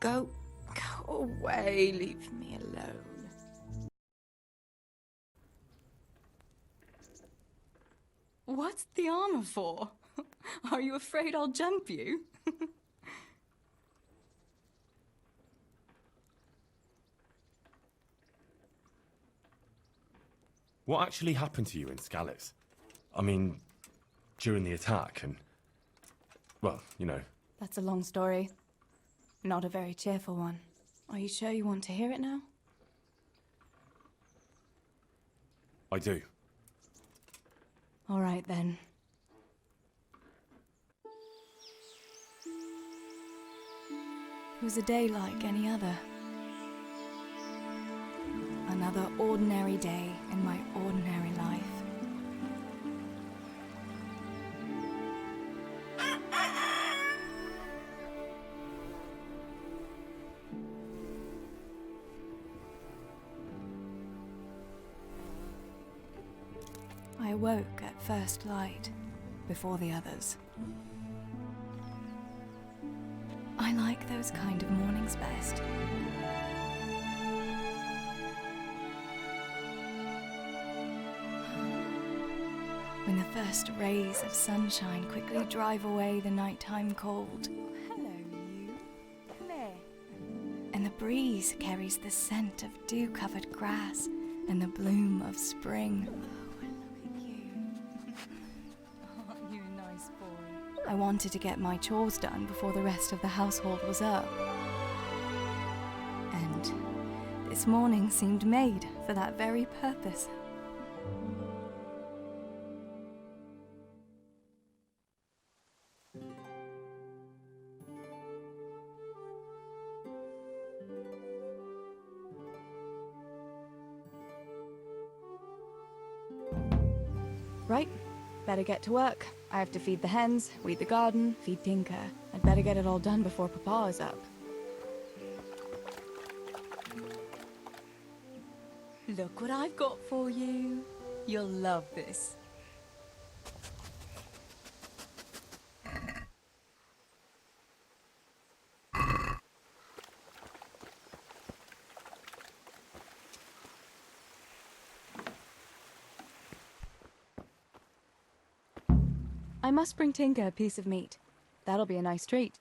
Go away, leave me alone. What's the armor for? Are you afraid I'll jump you? What actually happened to you in Skalitz? I mean, during the attack and... well, you know. That's a long story. Not a very cheerful one. Are you sure you want to hear it now? I do. All right, then. It was a day like any other. Another ordinary day in my ordinary life. I awoke at first light, before the others. I like those kind of mornings best. When the first rays of sunshine quickly drive away the nighttime cold. Hello, you. Come here. And the breeze carries the scent of dew-covered grass and the bloom of spring. I wanted to get my chores done before the rest of the household was up. And this morning seemed made for that very purpose. Right. Better get to work. I have to feed the hens, weed the garden, feed Tinker. I'd better get it all done before Papa is up. Look what I've got for you. You'll love this. I must bring Tinker a piece of meat. That'll be a nice treat.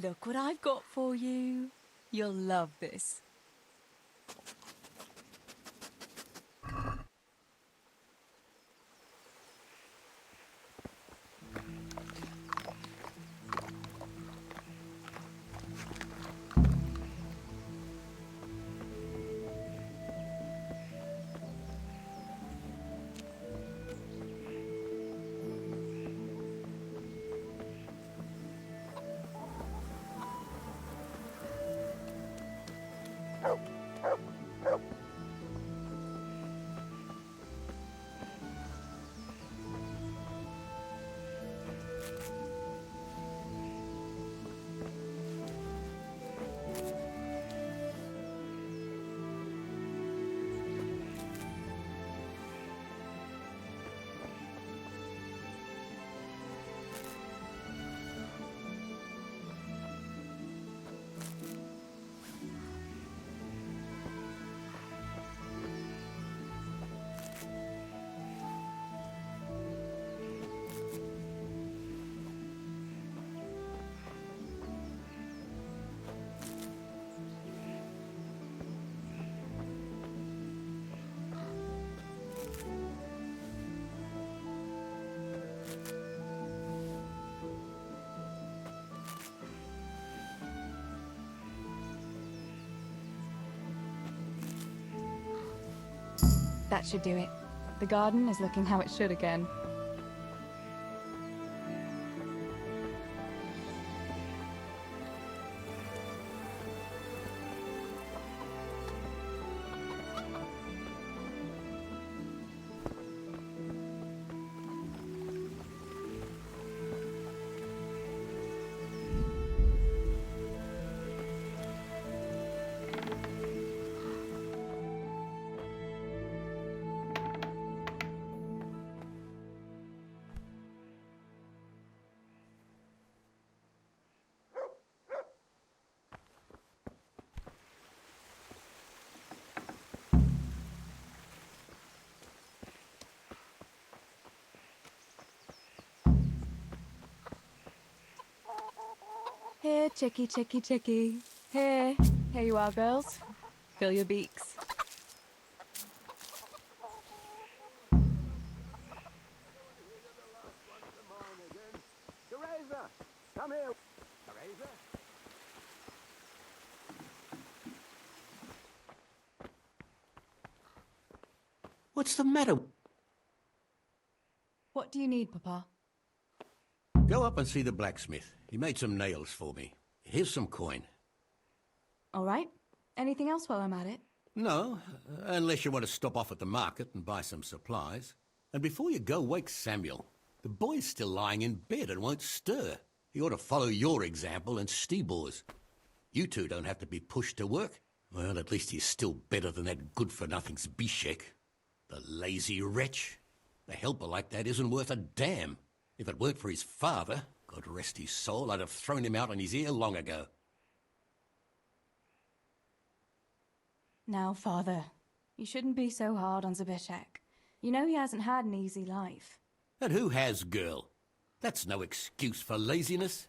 Look what I've got for you. You'll love this. That should do it. The garden is looking how it should again. Here, chickie, chickie, chickie. Here. Here you are, girls. Fill your beaks. Theresa! Come here! Theresa! What's the matter? What do you need, Papa? Go up and see the blacksmith. He made some nails for me. Here's some coin. All right. Anything else while I'm at it? No, unless you want to stop off at the market and buy some supplies. And before you go, wake Samuel. The boy's still lying in bed and won't stir. He ought to follow your example and Stebor's. You two don't have to be pushed to work. Well, at least he's still better than that good-for-nothing Zbyszek. The lazy wretch. A helper like that isn't worth a damn. If it weren't for his father, God rest his soul, I'd have thrown him out on his ear long ago. Now, Father, you shouldn't be so hard on Zbyszek. You know he hasn't had an easy life. And who has, girl? That's no excuse for laziness.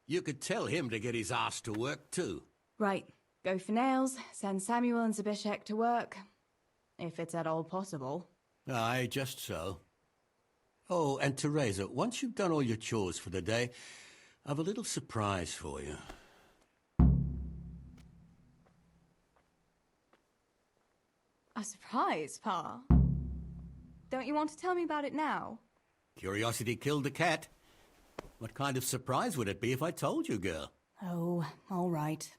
You could tell him to get his ass to work, too. Right. Go for nails, send Samuel and Zbyszek to work. If it's at all possible. Aye, just so. Oh, and Theresa, once you've done all your chores for the day, I've a little surprise for you. A surprise, Pa? Don't you want to tell me about it now? Curiosity killed the cat. What kind of surprise would it be if I told you, girl? Oh, all right.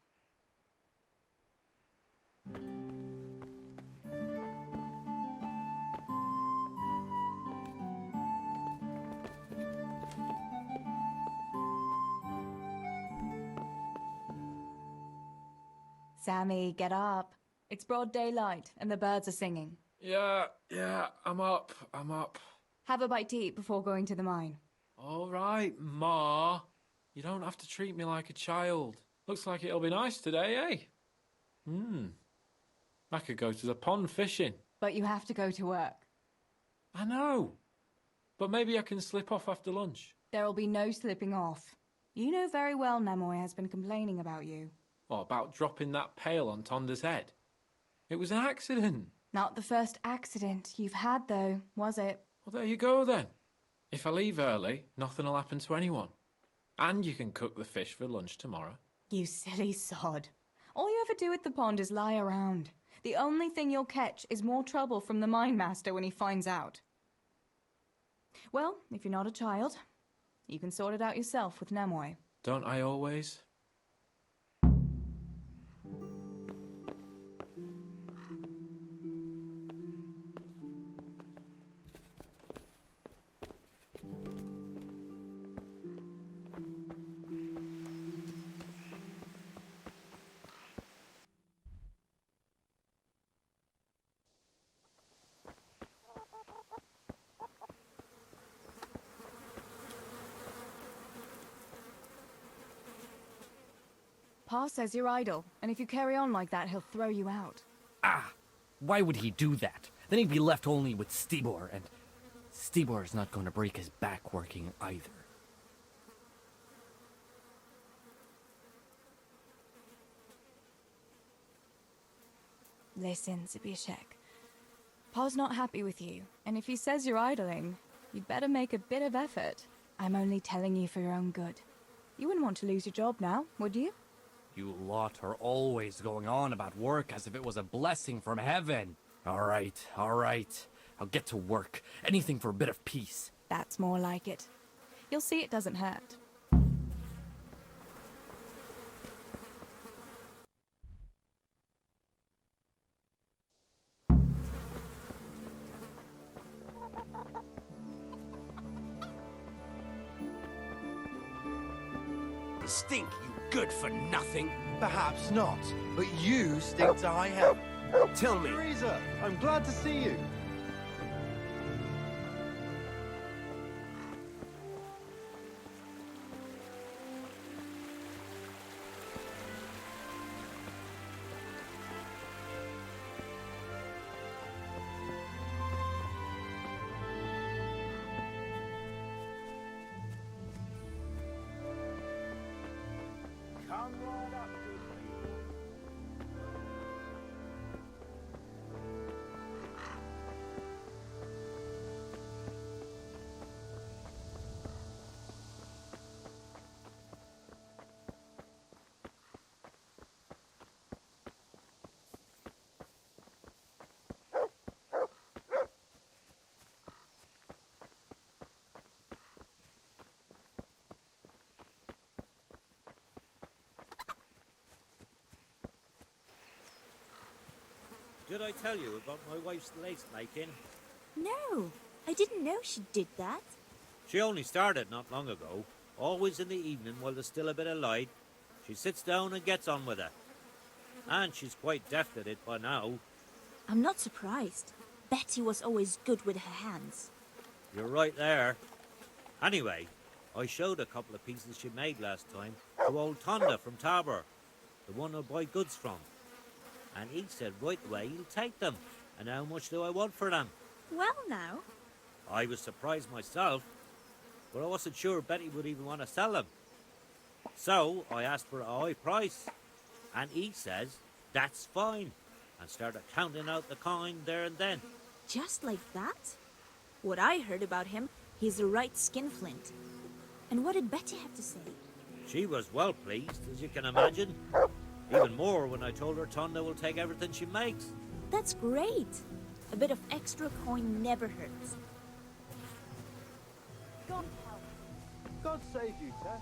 Sammy, get up. It's broad daylight and the birds are singing. Yeah, I'm up. Have a bite to eat before going to the mine. All right, Ma. You don't have to treat me like a child. Looks like it'll be nice today, eh? I could go to the pond fishing. But you have to go to work. I know. But maybe I can slip off after lunch. There'll be no slipping off. You know very well Nemoy has been complaining about you. What about dropping that pail on Tonda's head? It was an accident. Not the first accident you've had, though, was it? Well, there you go then. If I leave early, nothing will happen to anyone. And you can cook the fish for lunch tomorrow. You silly sod. All you ever do at the pond is lie around. The only thing you'll catch is more trouble from the mine master when he finds out. Well, if you're not a child, you can sort it out yourself with Nemoy. Don't I always? Pa says you're idle, and if you carry on like that, he'll throw you out. Ah! Why would he do that? Then he'd be left only with Stibor, and Stibor's not going to break his back working either. Listen, Zbyszek. Pa's not happy with you, and if he says you're idling, you'd better make a bit of effort. I'm only telling you for your own good. You wouldn't want to lose your job now, would you? You lot are always going on about work as if it was a blessing from heaven. All right. I'll get to work. Anything for a bit of peace. That's more like it. You'll see it doesn't hurt. Stink, you good for nothing. Perhaps not, but you stink to high heaven. Tell me. Theresa, I'm glad to see you. Did I tell you about my wife's lace making? No, I didn't know she did that. She only started not long ago. Always in the evening while there's still a bit of light. She sits down and gets on with it. And she's quite deft at it by now. I'm not surprised. Betty was always good with her hands. You're right there. Anyway, I showed a couple of pieces she made last time to old Tonda from Tabor, the one I buy goods from. And he said right away he'll take them. And how much do I want for them? Well now. I was surprised myself, but I wasn't sure Betty would even want to sell them. So I asked for a high price, and he says that's fine, and started counting out the coin there and then. Just like that? What I heard about him, he's a right skinflint. And what did Betty have to say? She was well pleased, as you can imagine. Even more when I told her Tonda will take everything she makes. That's great. A bit of extra coin never hurts. God help. God save you, Tess.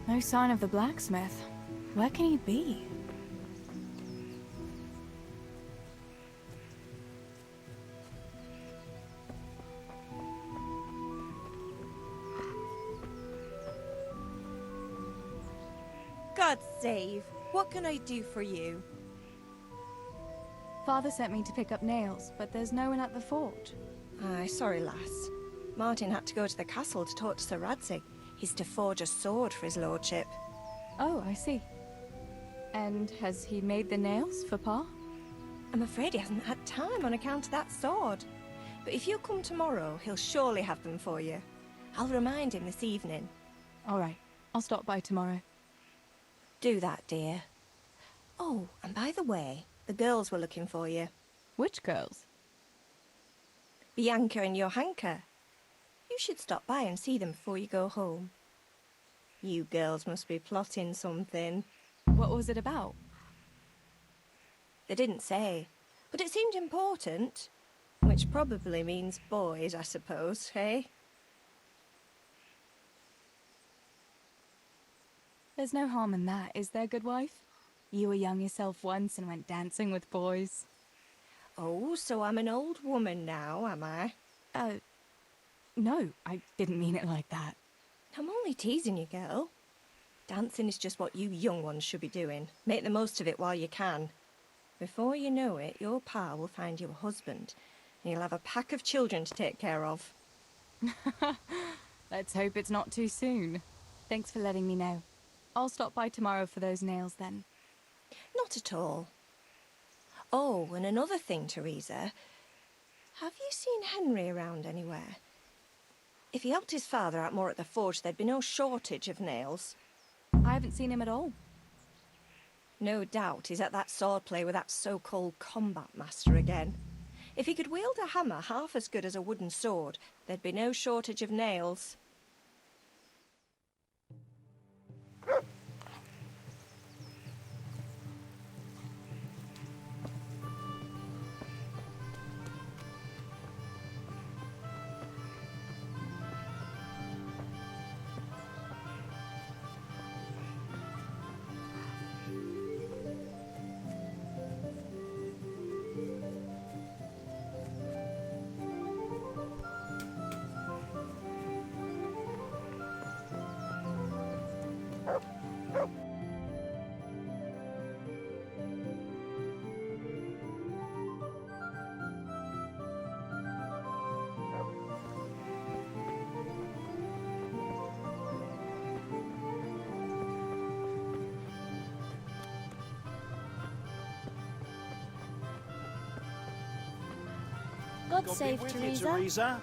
No sign of the blacksmith. Where can he be? God save. What can I do for you? Father sent me to pick up nails, but there's no one at the forge. Aye, sorry, lass. Martin had to go to the castle to talk to Sir Radzig. He's to forge a sword for his lordship. Oh, I see. And has he made the nails for Pa? I'm afraid he hasn't had time on account of that sword. But if you come tomorrow, he'll surely have them for you. I'll remind him this evening. All right, I'll stop by tomorrow. Do that, dear. Oh, and by the way, the girls were looking for you. Which girls? Bianca and Johanka. You should stop by and see them before you go home. You girls must be plotting something. What was it about? They didn't say, but it seemed important. Which probably means boys, I suppose, hey? There's no harm in that, is there, good wife? You were young yourself once and went dancing with boys. Oh, so I'm an old woman now, am I? No, I didn't mean it like that. I'm only teasing you, girl. Dancing is just what you young ones should be doing. Make the most of it while you can. Before you know it, your pa will find you a husband, and you'll have a pack of children to take care of. Let's hope it's not too soon. Thanks for letting me know. I'll stop by tomorrow for those nails then. Not at all. Oh, and another thing, Theresa. Have you seen Henry around anywhere? If he helped his father out more at the forge, there'd be no shortage of nails. I haven't seen him at all. No doubt he's at that swordplay with that so-called combat master again. If he could wield a hammer half as good as a wooden sword, there'd be no shortage of nails. God God save be with Theresa. you, Theresa.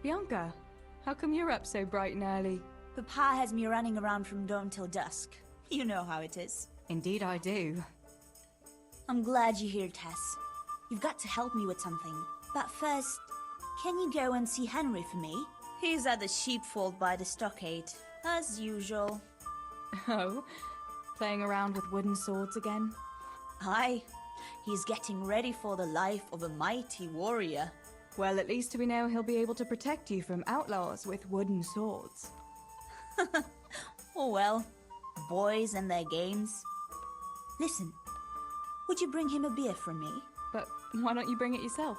Bianca, how come you're up so bright and early? Papa has me running around from dawn till dusk. You know how it is. Indeed I do. I'm glad you're here, Tess. You've got to help me with something. But first, can you go and see Henry for me? He's at the sheepfold by the stockade, as usual. Oh, playing around with wooden swords again? Aye, he's getting ready for the life of a mighty warrior. Well, at least we know he'll be able to protect you from outlaws with wooden swords. Oh well, boys and their games. Listen, would you bring him a beer from me? But why don't you bring it yourself?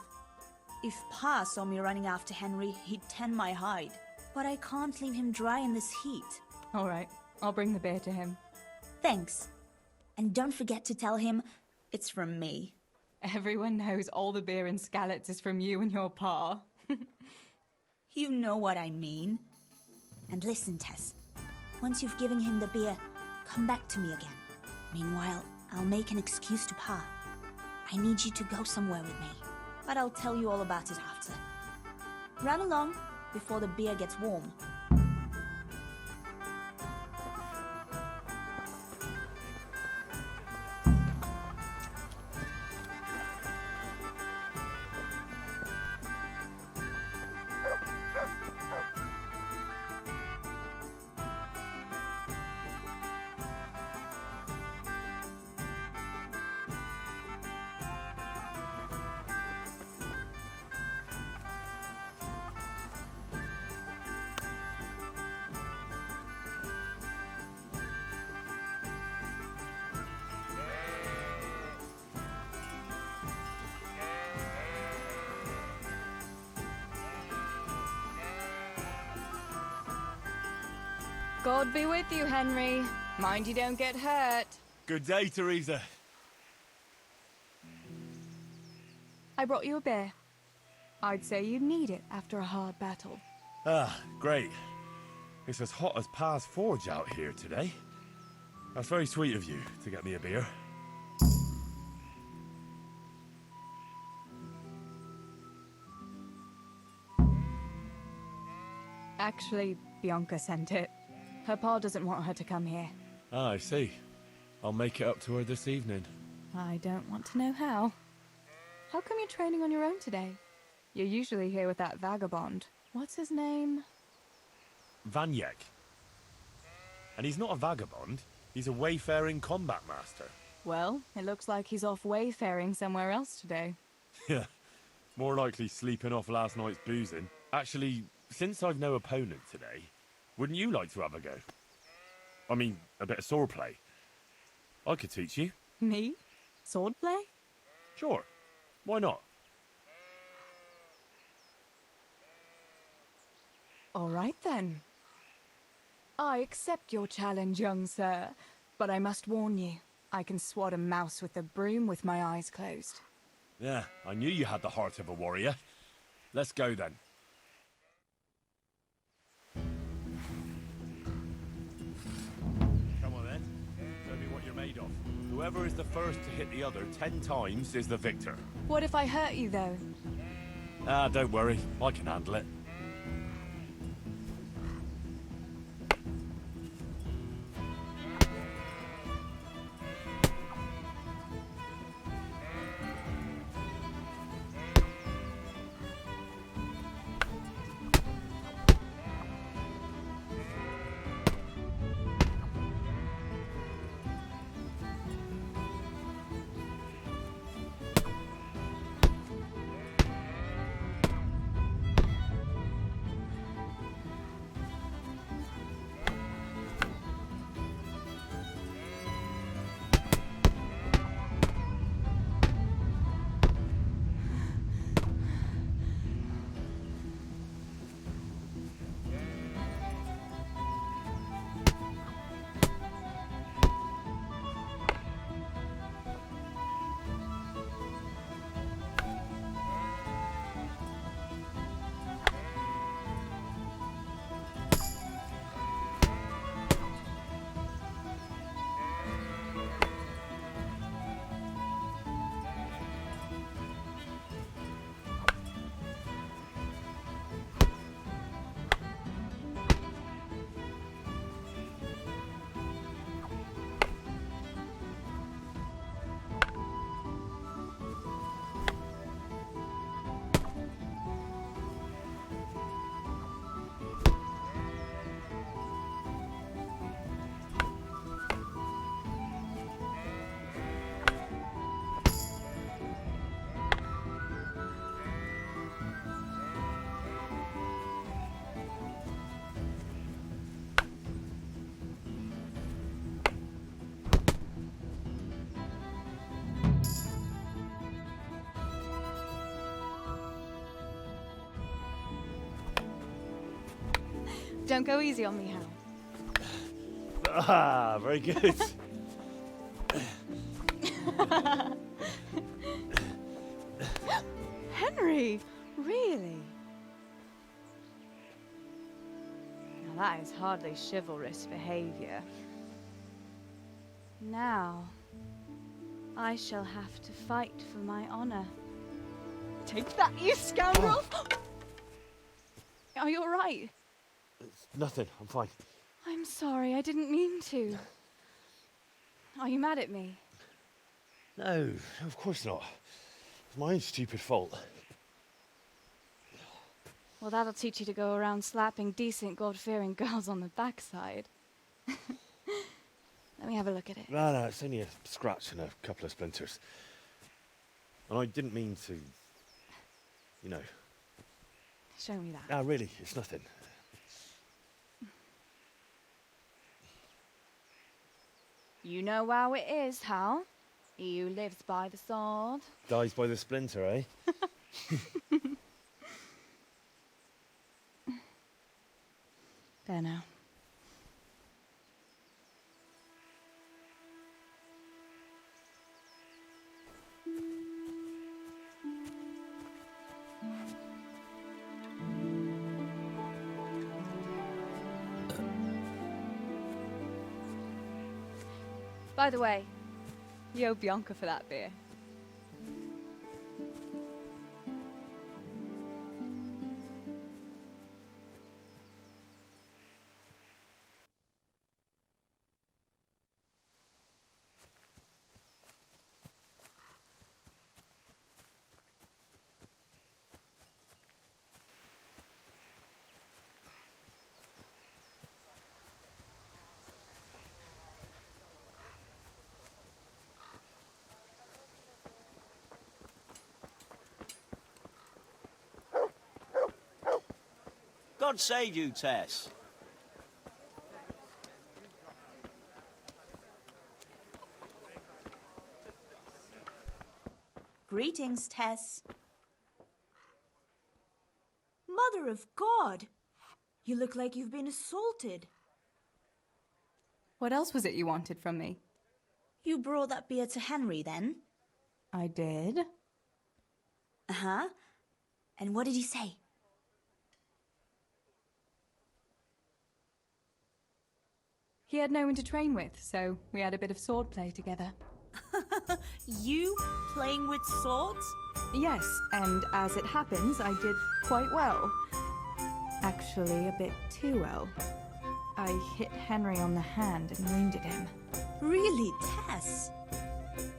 If Pa saw me running after Henry, he'd tan my hide. But I can't leave him dry in this heat. All right, I'll bring the beer to him. Thanks. And don't forget to tell him it's from me. Everyone knows all the beer in Skalitz is from you and your pa. You know what I mean. And listen, Tess. Once you've given him the beer, come back to me again. Meanwhile, I'll make an excuse to Pa. I need you to go somewhere with me. But I'll tell you all about it after. Run along before the beer gets warm. God be with you, Henry. Mind you don't get hurt. Good day, Theresa. I brought you a beer. I'd say you'd need it after a hard battle. Ah, great. It's as hot as Pa's Forge out here today. That's very sweet of you to get me a beer. Actually, Bianca sent it. Her pa doesn't want her to come here. Ah, I see. I'll make it up to her this evening. I don't want to know how. How come you're training on your own today? You're usually here with that vagabond. What's his name? Vanyek. And he's not a vagabond. He's a wayfaring combat master. Well, it looks like he's off wayfaring somewhere else today. Yeah, more likely sleeping off last night's boozing. Actually, since I've no opponent today, wouldn't you like to have a go? I mean, a bit of swordplay. I could teach you. Me? Swordplay? Sure. Why not? All right then. I accept your challenge, young sir, but I must warn you, I can swat a mouse with a broom with my eyes closed. Yeah, I knew you had the heart of a warrior. Let's go then. Come on then. Show me what you're made of. Whoever is the first to hit the other 10 times is the victor. What if I hurt you, though? Ah, don't worry. I can handle it. Don't go easy on me, Hal. Ah, very good. Henry! Really? Now that is hardly chivalrous behavior. Now, I shall have to fight for my honor. Take that, you scoundrel! Are you alright? It's nothing, I'm fine. I'm sorry, I didn't mean to. Are you mad at me? No, of course not. It's my own stupid fault. Well, that'll teach you to go around slapping decent, God-fearing girls on the backside. Let me have a look at it. No, it's only a scratch and a couple of splinters. And I didn't mean to, you know. Show me that. No, really, it's nothing. You know how it is, Hal. He who lives by the sword Dies by the splinter, eh? There now. By the way, you owe Bianca for that beer. God save you, Tess. Greetings, Tess. Mother of God! You look like you've been assaulted. What else was it you wanted from me? You brought that beer to Henry, then? I did. Uh-huh. And what did he say? He had no one to train with, so we had a bit of swordplay together. You playing with swords? Yes, and as it happens, I did quite well. Actually, a bit too well. I hit Henry on the hand and wounded him. Really, Tess?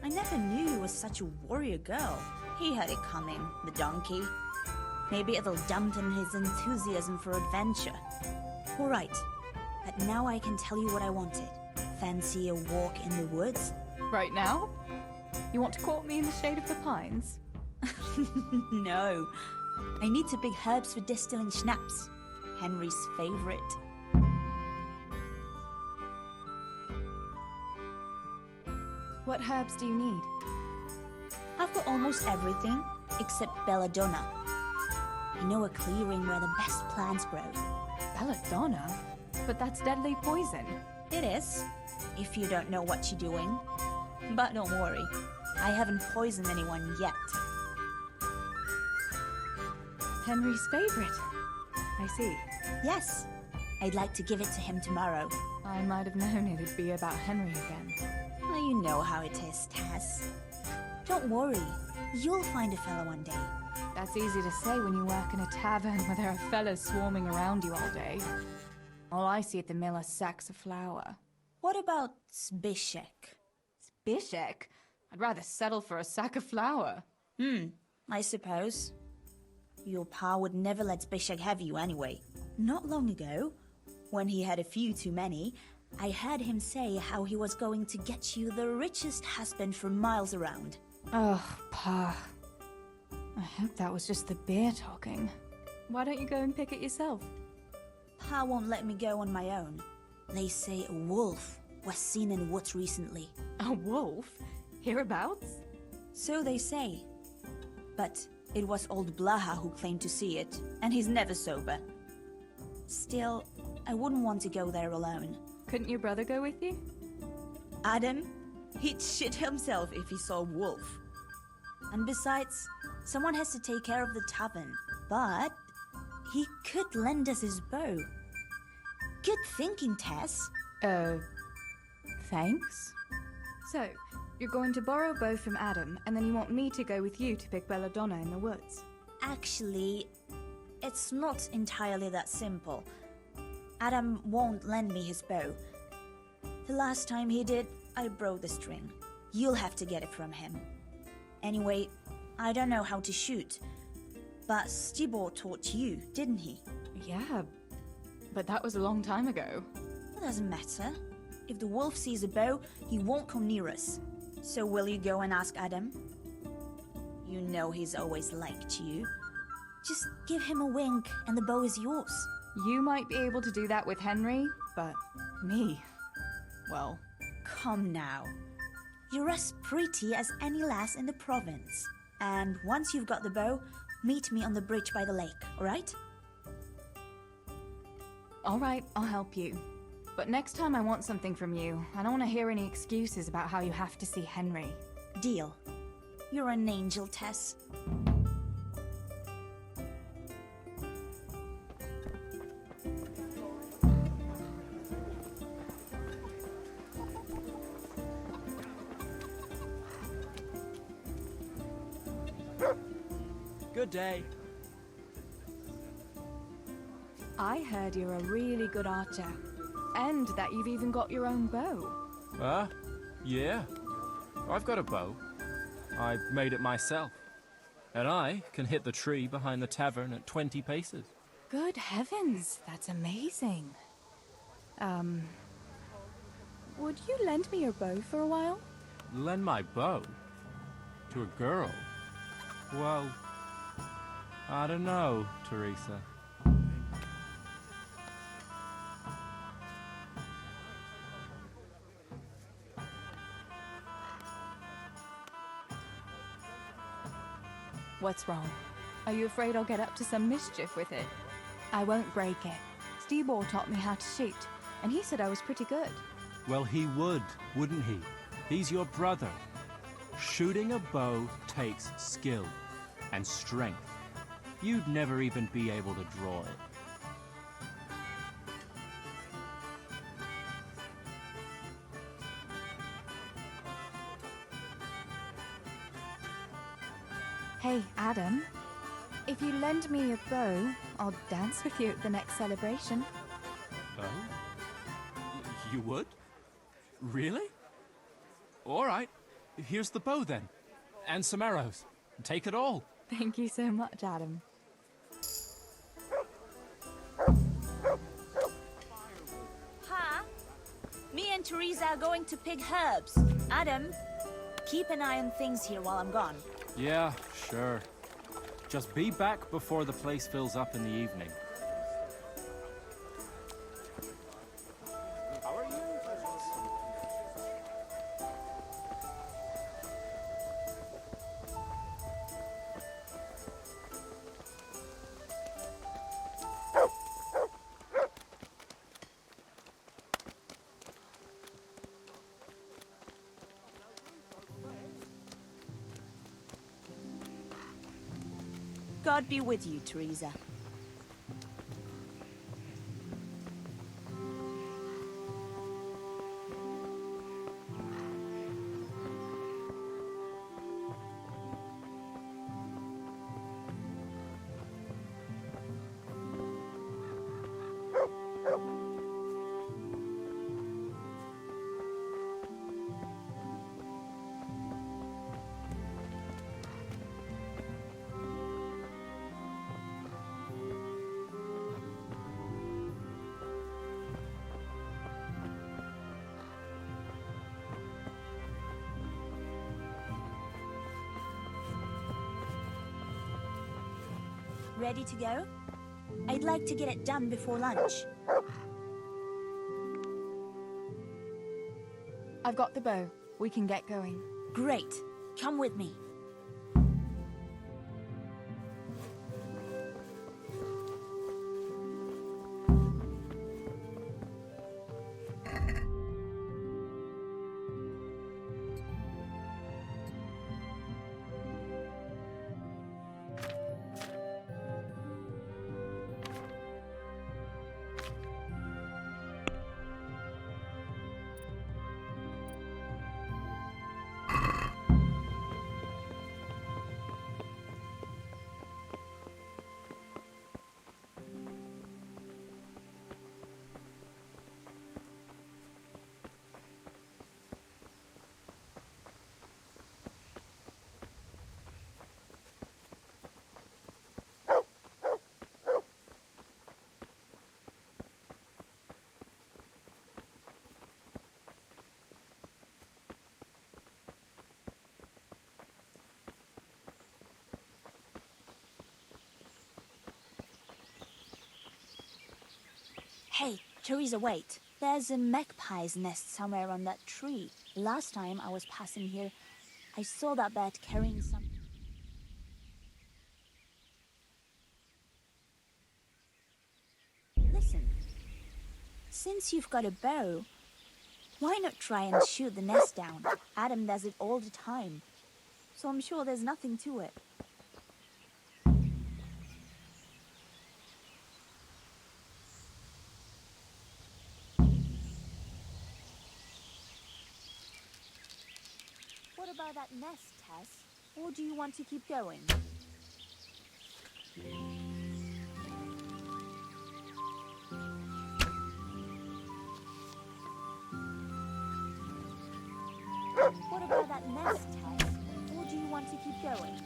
I never knew you were such a warrior girl. He had it coming, the donkey. Maybe it'll dampen his enthusiasm for adventure. All right, but now I can tell you what I wanted. Fancy a walk in the woods? Right now? You want to court me in the shade of the pines? No. I need to pick herbs for distilling schnapps. Henry's favorite. What herbs do you need? I've got almost everything except belladonna. I know a clearing where the best plants grow. Belladonna? But that's deadly poison. It is, if you don't know what you're doing. But don't worry, I haven't poisoned anyone yet. Henry's favorite. I see. Yes, I'd like to give it to him tomorrow. I might have known it'd be about Henry again. Well, you know how it is, Tess. Don't worry, you'll find a fellow one day. That's easy to say when you work in a tavern where there are fellas swarming around you all day. All I see at the mill are sacks of flour. What about Zbyszek? Zbyszek? I'd rather settle for a sack of flour. I suppose. Your pa would never let Zbyszek have you anyway. Not long ago, when he had a few too many, I heard him say how he was going to get you the richest husband for miles around. Oh, Pa. I hope that was just the beer talking. Why don't you go and pick it yourself? Pa won't let me go on my own. They say a wolf was seen in the woods recently. A wolf? Hereabouts? So they say. But it was old Blaha who claimed to see it, and he's never sober. Still, I wouldn't want to go there alone. Couldn't your brother go with you? Adam? He'd shit himself if he saw a wolf. And besides, someone has to take care of the tavern. But he could lend us his bow. Good thinking, Tess. Thanks. So, you're going to borrow a bow from Adam, and then you want me to go with you to pick belladonna in the woods. Actually, it's not entirely that simple. Adam won't lend me his bow. The last time he did, I broke the string. You'll have to get it from him. Anyway, I don't know how to shoot. But Stibor taught you, didn't he? Yeah, but that was a long time ago. It doesn't matter. If the wolf sees a bow, he won't come near us. So will you go and ask Adam? You know he's always liked you. Just give him a wink and the bow is yours. You might be able to do that with Henry, but me, well... Come now. You're as pretty as any lass in the province. And once you've got the bow, meet me on the bridge by the lake, alright? Alright, I'll help you. But next time I want something from you. I don't want to hear any excuses about how you have to see Henry. Deal. You're an angel, Tess. Good day. I heard you're a really good archer. And that you've even got your own bow. Yeah. I've got a bow. I made it myself. And I can hit the tree behind the tavern at 20 paces. Good heavens, that's amazing. Would you lend me your bow for a while? Lend my bow? To a girl? Well, I don't know, Theresa. What's wrong? Are you afraid I'll get up to some mischief with it? I won't break it. Stibor taught me how to shoot, and he said I was pretty good. Well, he would, wouldn't he? He's your brother. Shooting a bow takes skill and strength. You'd never even be able to draw it. Hey, Adam. If you lend me your bow, I'll dance with you at the next celebration. Oh? You would? Really? All right. Here's the bow, then. And some arrows. Take it all. Thank you so much, Adam. Pa? Me and Theresa are going to pick herbs. Adam, keep an eye on things here while I'm gone. Yeah, sure. Just be back before the place fills up in the evening. How are you? God be with you, Theresa. Ready to go? I'd like to get it done before lunch. I've got the bow. We can get going. Great. Come with me. Hey, Theresa, wait. There's a magpie's nest somewhere on that tree. Last time I was passing here, I saw that bird carrying some... Listen, since you've got a bow, why not try and shoot the nest down? Adam does it all the time, so I'm sure there's nothing to it. What about that nest, Tess? Or do you want to keep going? What about that nest, Tess? Or do you want to keep going?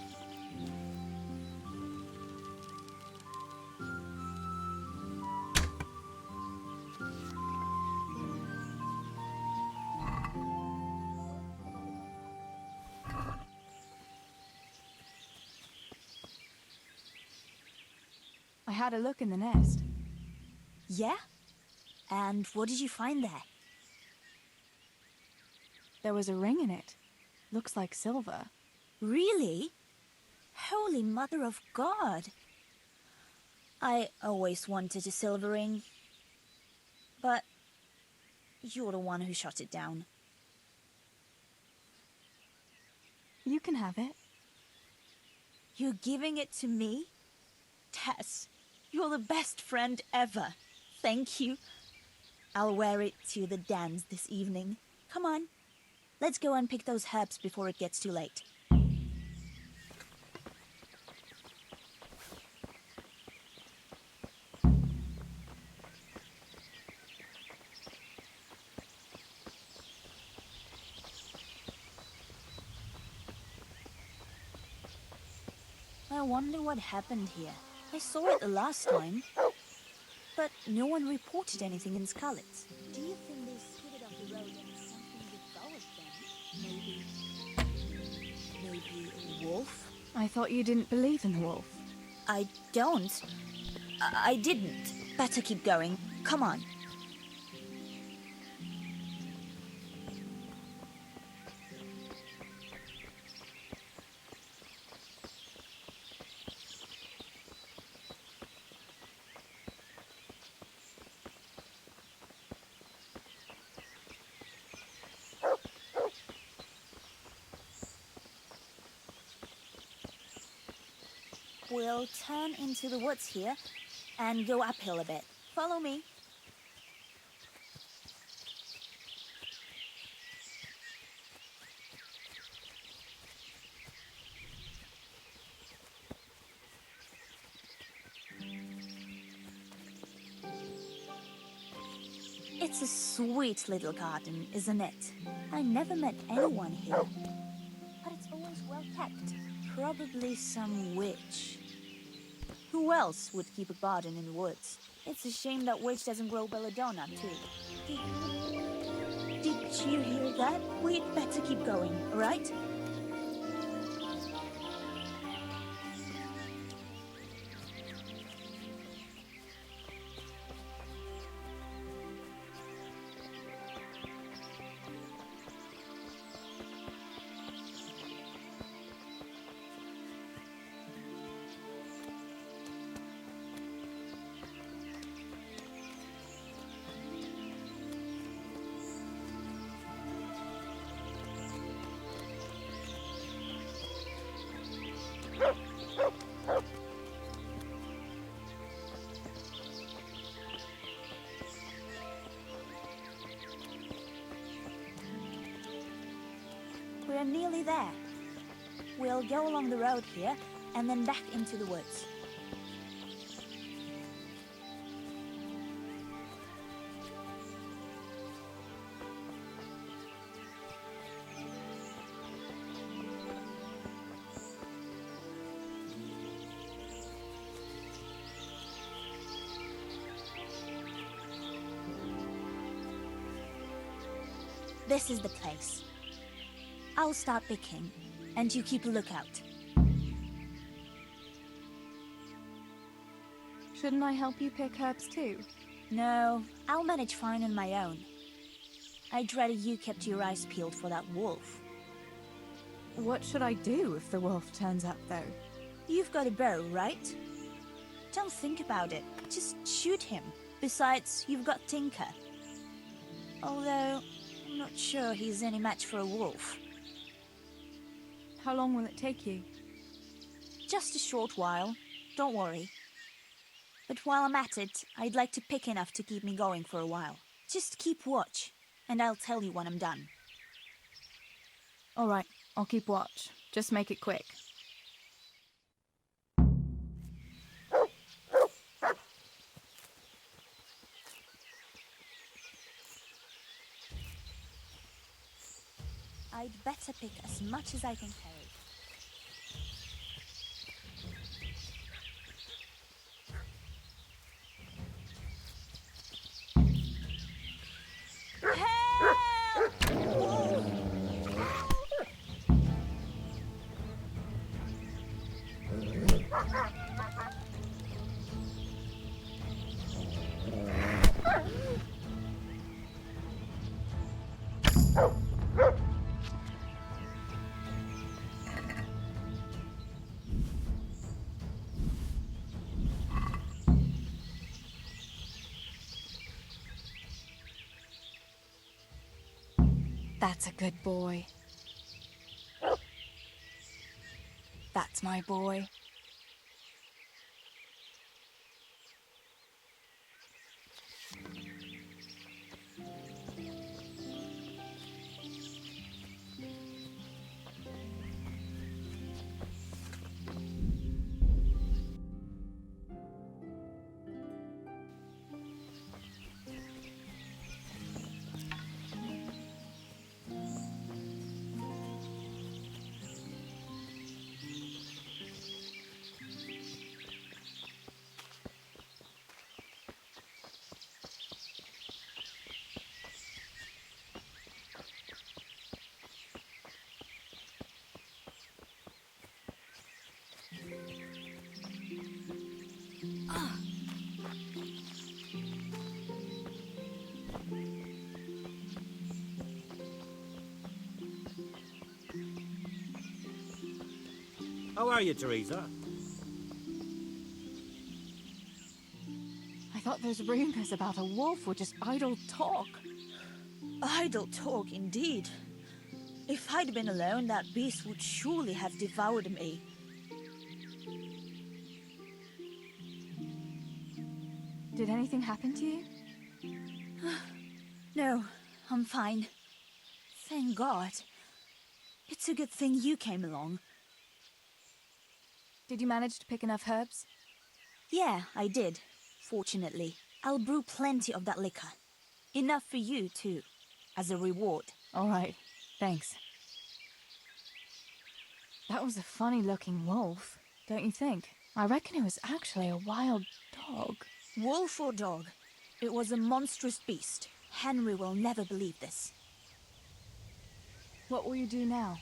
I had a look in the nest. Yeah? And what did you find there? There was a ring in it. Looks like silver. Really? Holy Mother of God! I always wanted a silver ring. But you're the one who shot it down. You can have it. You're giving it to me? Tess, you're the best friend ever. Thank you. I'll wear it to the dance this evening. Come on. Let's go and pick those herbs before it gets too late. I wonder what happened here. I saw it the last time, but no one reported anything in Skalitz. Do you think they skidded off the road and something devoured them? Maybe a wolf? I thought you didn't believe in the wolf. I don't. I didn't. Better keep going. Come on. We'll turn into the woods here and go uphill a bit. Follow me. It's a sweet little garden, isn't it? I never met anyone here, but it's always well kept. Probably some witch. Who else would keep a garden in the woods? It's a shame that witch doesn't grow belladonna, too. Did you hear that? We'd better keep going, all right? We're nearly there. We'll go along the road here and then back into the woods. This is the place. I'll start picking, and you keep a lookout. Shouldn't I help you pick herbs too? No, I'll manage fine on my own. I'd rather you kept your eyes peeled for that wolf. What should I do if the wolf turns up, though? You've got a bow, right? Don't think about it. Just shoot him. Besides, you've got Tinker. Although, I'm not sure he's any match for a wolf. How long will it take you? Just a short while. Don't worry. But while I'm at it, I'd like to pick enough to keep me going for a while. Just keep watch, and I'll tell you when I'm done. All right, I'll keep watch. Just make it quick. I'd better pick as much as I can carry. That's a good boy. That's my boy. How are you, Theresa? I thought those rumors about a wolf were just idle talk. Idle talk, indeed. If I'd been alone, that beast would surely have devoured me. Did anything happen to you? No, I'm fine. Thank God. It's a good thing you came along. Did you manage to pick enough herbs? Yeah, I did. Fortunately. I'll brew plenty of that liquor. Enough for you, too. As a reward. All right. Thanks. That was a funny-looking wolf, don't you think? I reckon it was actually a wild dog. Wolf or dog, it was a monstrous beast. Henry will never believe this. What will you do now?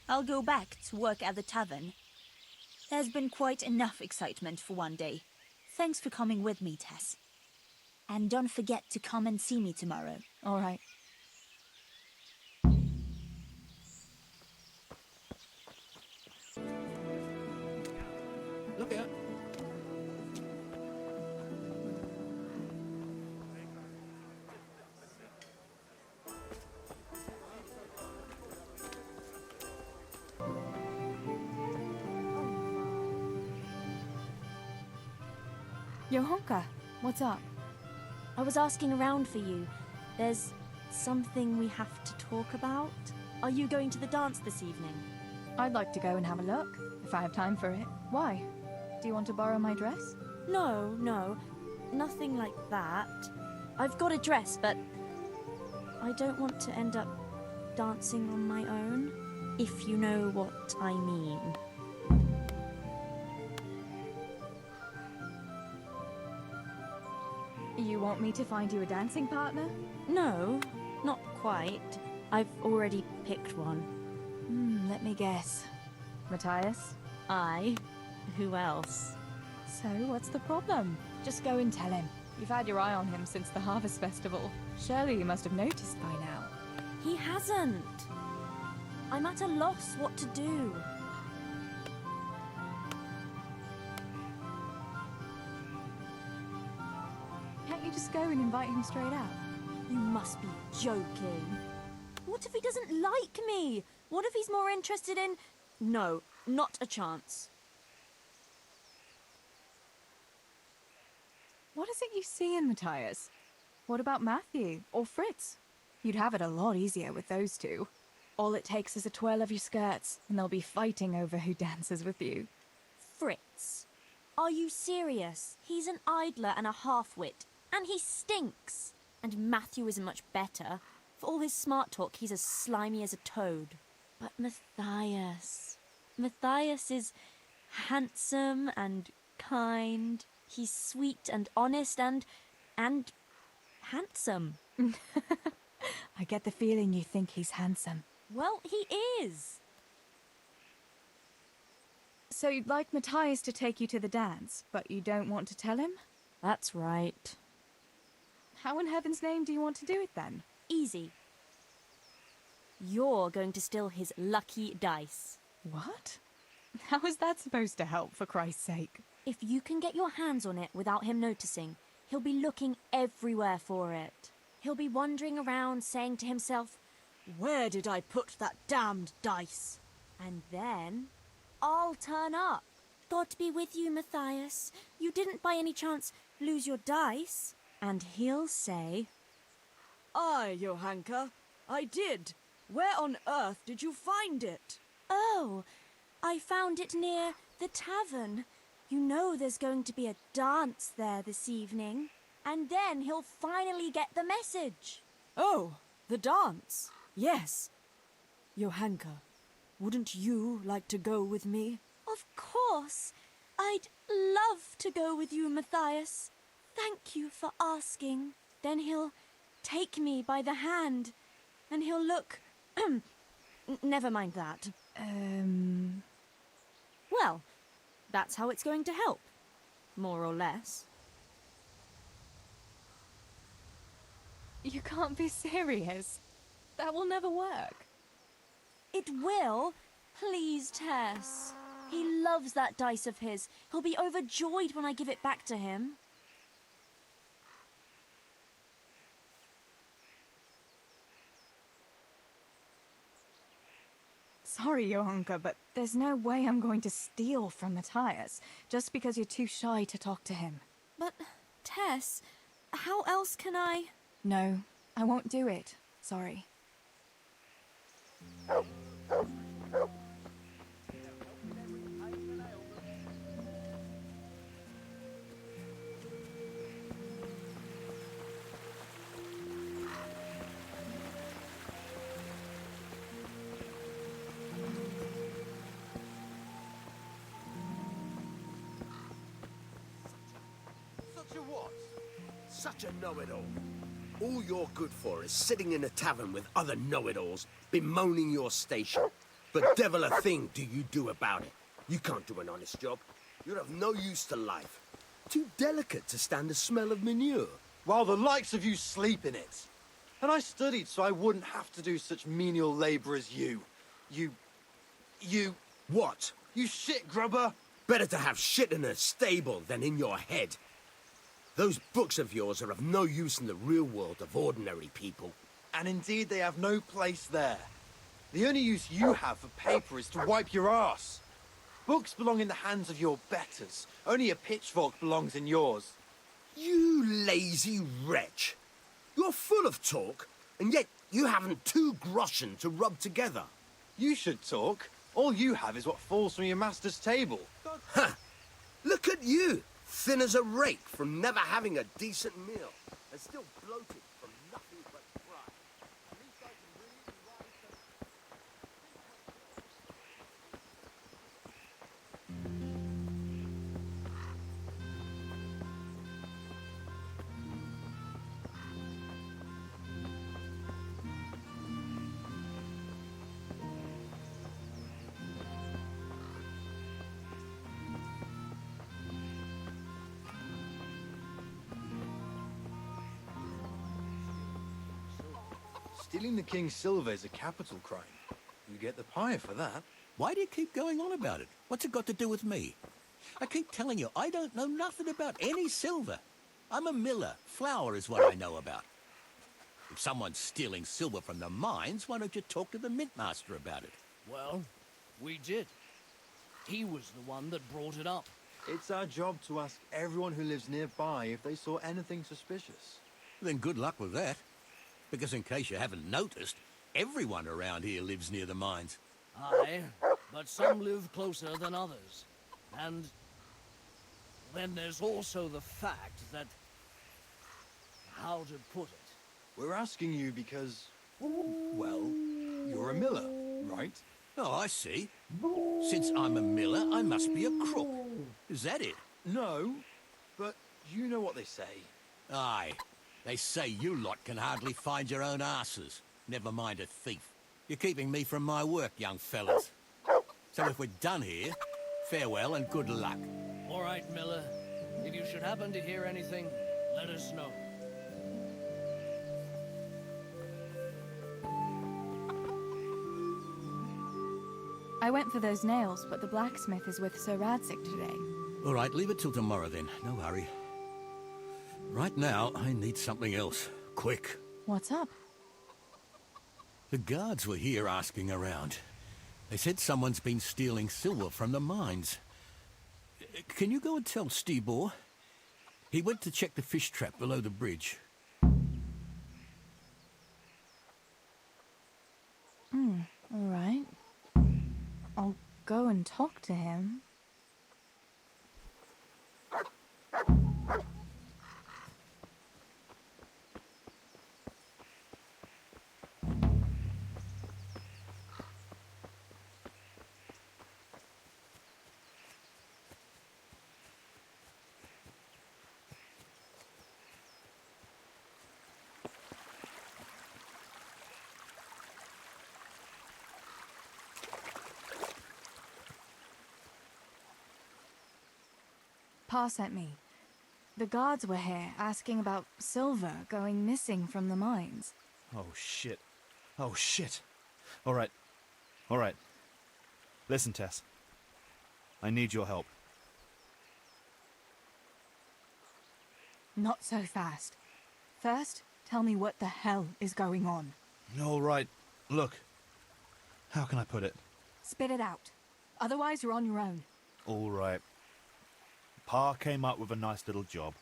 I'll go back to work at the tavern. There's been quite enough excitement for one day. Thanks for coming with me, Tess. And don't forget to come and see me tomorrow. All right. Look out. Johanka, what's up? I was asking around for you. There's something we have to talk about. Are you going to the dance this evening? I'd like to go and have a look, if I have time for it. Why? Do you want to borrow my dress? No, nothing like that. I've got a dress, but I don't want to end up dancing on my own, if you know what I mean. You want me to find you a dancing partner? No, not quite. I've already picked one. Let me guess. Matthias? Aye. Who else? So, what's the problem? Just go and tell him. You've had your eye on him since the Harvest Festival. Surely you must have noticed by now. He hasn't. I'm at a loss what to do. Can't you just go and invite him straight out? You must be joking. What if he doesn't like me? What if he's more interested in... No, not a chance. What is it you see in Matthias? What about Matthew or Fritz? You'd have it a lot easier with those two. All it takes is a twirl of your skirts, and they'll be fighting over who dances with you. Fritz? Are you serious? He's an idler and a half-wit, and he stinks. And Matthew isn't much better. For all his smart talk, he's as slimy as a toad. But Matthias... Matthias is handsome and kind. He's sweet and honest and handsome. I get the feeling you think he's handsome. Well, he is. So you'd like Matthias to take you to the dance, but you don't want to tell him? That's right. How in heaven's name do you want to do it then? Easy. You're going to steal his lucky dice. What? How is that supposed to help, for Christ's sake? If you can get your hands on it without him noticing, he'll be looking everywhere for it. He'll be wandering around saying to himself, "Where did I put that damned dice?" And then I'll turn up. God be with you, Matthias. You didn't by any chance lose your dice? And he'll say, "Aye, Johanka, I did. Where on earth did you find it?" "Oh, I found it near the tavern. You know there's going to be a dance there this evening." And then he'll finally get the message. "Oh, the dance? Yes. Johanka, wouldn't you like to go with me?" Of course. I'd love to go with you, Matthias. Thank you for asking. Then he'll take me by the hand, and he'll look... Never mind that. Well, that's how it's going to help. More or less. You can't be serious. That will never work. It will. Please, Tess. He loves that dice of his. He'll be overjoyed when I give it back to him. Sorry, Johanka, but there's no way I'm going to steal from Matthias just because you're too shy to talk to him. But, Tess, how else can I... No, I won't do it. Sorry. Such a what? Such a know-it-all. All you're good for is sitting in a tavern with other know-it-alls, bemoaning your station. But devil a thing do you do about it. You can't do an honest job. You're of no use to life. Too delicate to stand the smell of manure. While the likes of you sleep in it. And I studied so I wouldn't have to do such menial labour as you. You... What? You shit grubber! Better to have shit in a stable than in your head. Those books of yours are of no use in the real world of ordinary people. And indeed they have no place there. The only use you have for paper is to wipe your arse. Books belong in the hands of your betters. Only a pitchfork belongs in yours. You lazy wretch. You're full of talk, and yet you haven't 2 groschen to rub together. You should talk. All you have is what falls from your master's table. Ha! Look at you! Thin as a rake from never having a decent meal, and still bloated from nothing but pride. At least I can read and write. Stealing the king's silver is a capital crime. You get the pyre for that. Why do you keep going on about it? What's it got to do with me? I keep telling you, I don't know nothing about any silver. I'm a miller. Flour is what I know about. If someone's stealing silver from the mines, why don't you talk to the mint master about it? Well, we did. He was the one that brought it up. It's our job to ask everyone who lives nearby if they saw anything suspicious. Then good luck with that. Because in case you haven't noticed, everyone around here lives near the mines. Aye, but some live closer than others. And then there's also the fact that... how to put it? We're asking you because, well, you're a miller, right? Oh, I see. Since I'm a miller, I must be a crook. Is that it? No, but you know what they say. Aye. They say you lot can hardly find your own asses. Never mind a thief. You're keeping me from my work, young fellas. So if we're done here, farewell and good luck. All right, Miller. If you should happen to hear anything, let us know. I went for those nails, but the blacksmith is with Sir Radzik today. All right, leave it till tomorrow then. No hurry. Right now, I need something else. Quick. What's up? The guards were here asking around. They said someone's been stealing silver from the mines. Can you go and tell Stibor? He went to check the fish trap below the bridge. All right. I'll go and talk to him. Pa sent me. The guards were here asking about silver going missing from the mines. Oh, shit. Oh, shit. All right. All right. Listen, Tess. I need your help. Not so fast. First, tell me what the hell is going on. All right. Look. How can I put it? Spit it out. Otherwise, you're on your own. All right. Pa came up with a nice little job.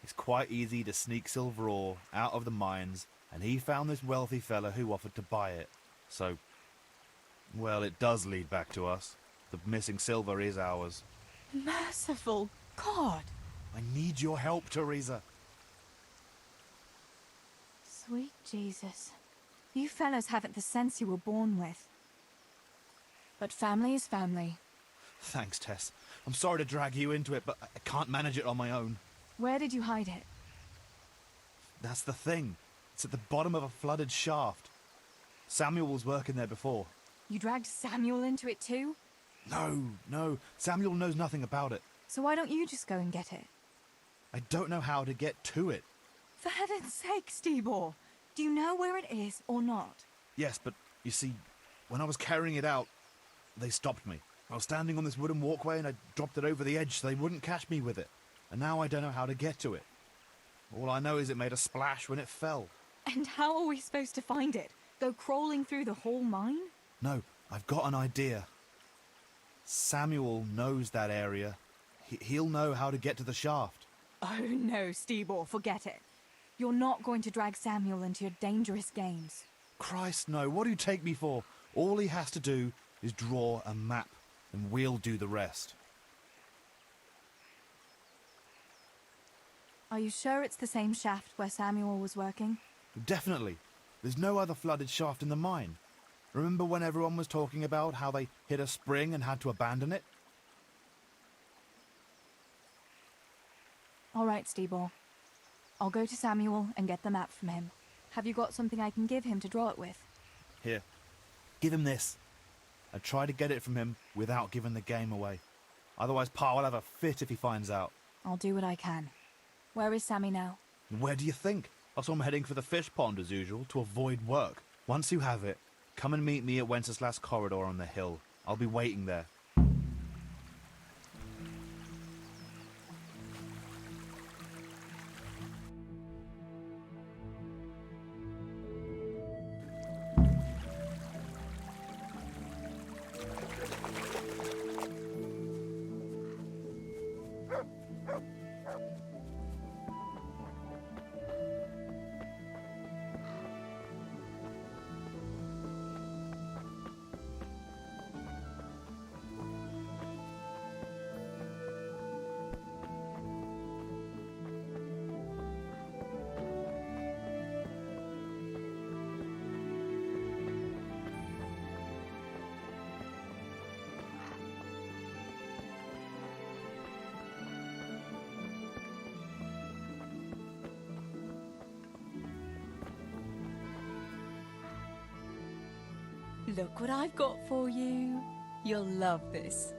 It's quite easy to sneak silver ore out of the mines, and he found this wealthy fella who offered to buy it. So, well, it does lead back to us. The missing silver is ours. Merciful God! I need your help, Theresa. Sweet Jesus. You fellas haven't the sense you were born with. But family is family. Thanks, Tess. I'm sorry to drag you into it, but I can't manage it on my own. Where did you hide it? That's the thing. It's at the bottom of a flooded shaft. Samuel was working there before. You dragged Samuel into it too? No. Samuel knows nothing about it. So why don't you just go and get it? I don't know how to get to it. For heaven's sake, Stibor! Do you know where it is or not? Yes, but you see, when I was carrying it out, they stopped me. I was standing on this wooden walkway and I dropped it over the edge so they wouldn't catch me with it. And now I don't know how to get to it. All I know is it made a splash when it fell. And how are we supposed to find it? Go crawling through the whole mine? No, I've got an idea. Samuel knows that area. He'll know how to get to the shaft. Oh no, Stibor, forget it. You're not going to drag Samuel into your dangerous games. Christ, no. What do you take me for? All he has to do is draw a map, and we'll do the rest. Are you sure it's the same shaft where Samuel was working? Definitely. There's no other flooded shaft in the mine. Remember when everyone was talking about how they hit a spring and had to abandon it? All right, Stibor. I'll go to Samuel and get the map from him. Have you got something I can give him to draw it with? Here. Give him this. I try to get it from him without giving the game away. Otherwise, Pa will have a fit if he finds out. I'll do what I can. Where is Sammy now? Where do you think? So I'm heading for the fish pond as usual to avoid work. Once you have it, come and meet me at Wenceslas Corridor on the hill. I'll be waiting there. Look what I've got for you. You'll love this.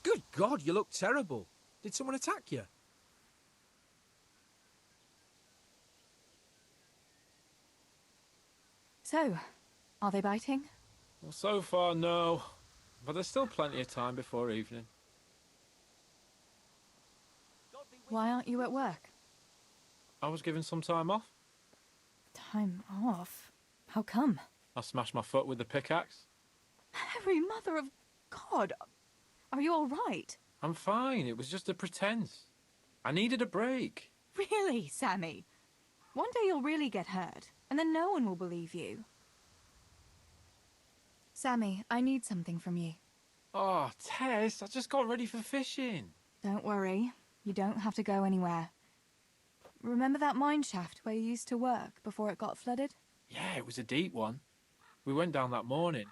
Good God, you look terrible. Did someone attack you? So, are they biting? Well, so far, no. But there's still plenty of time before evening. Why aren't you at work? I was given some time off. Time off? How come? I smashed my foot with the pickaxe. Harry, mother of God! Are you all right? I'm fine. It was just a pretense. I needed a break. Really, Sammy? One day you'll really get hurt, and then no one will believe you. Sammy, I need something from you. Oh, Tess, I just got ready for fishing. Don't worry. You don't have to go anywhere. Remember that mine shaft where you used to work before it got flooded? Yeah, it was a deep one. We went down that morning,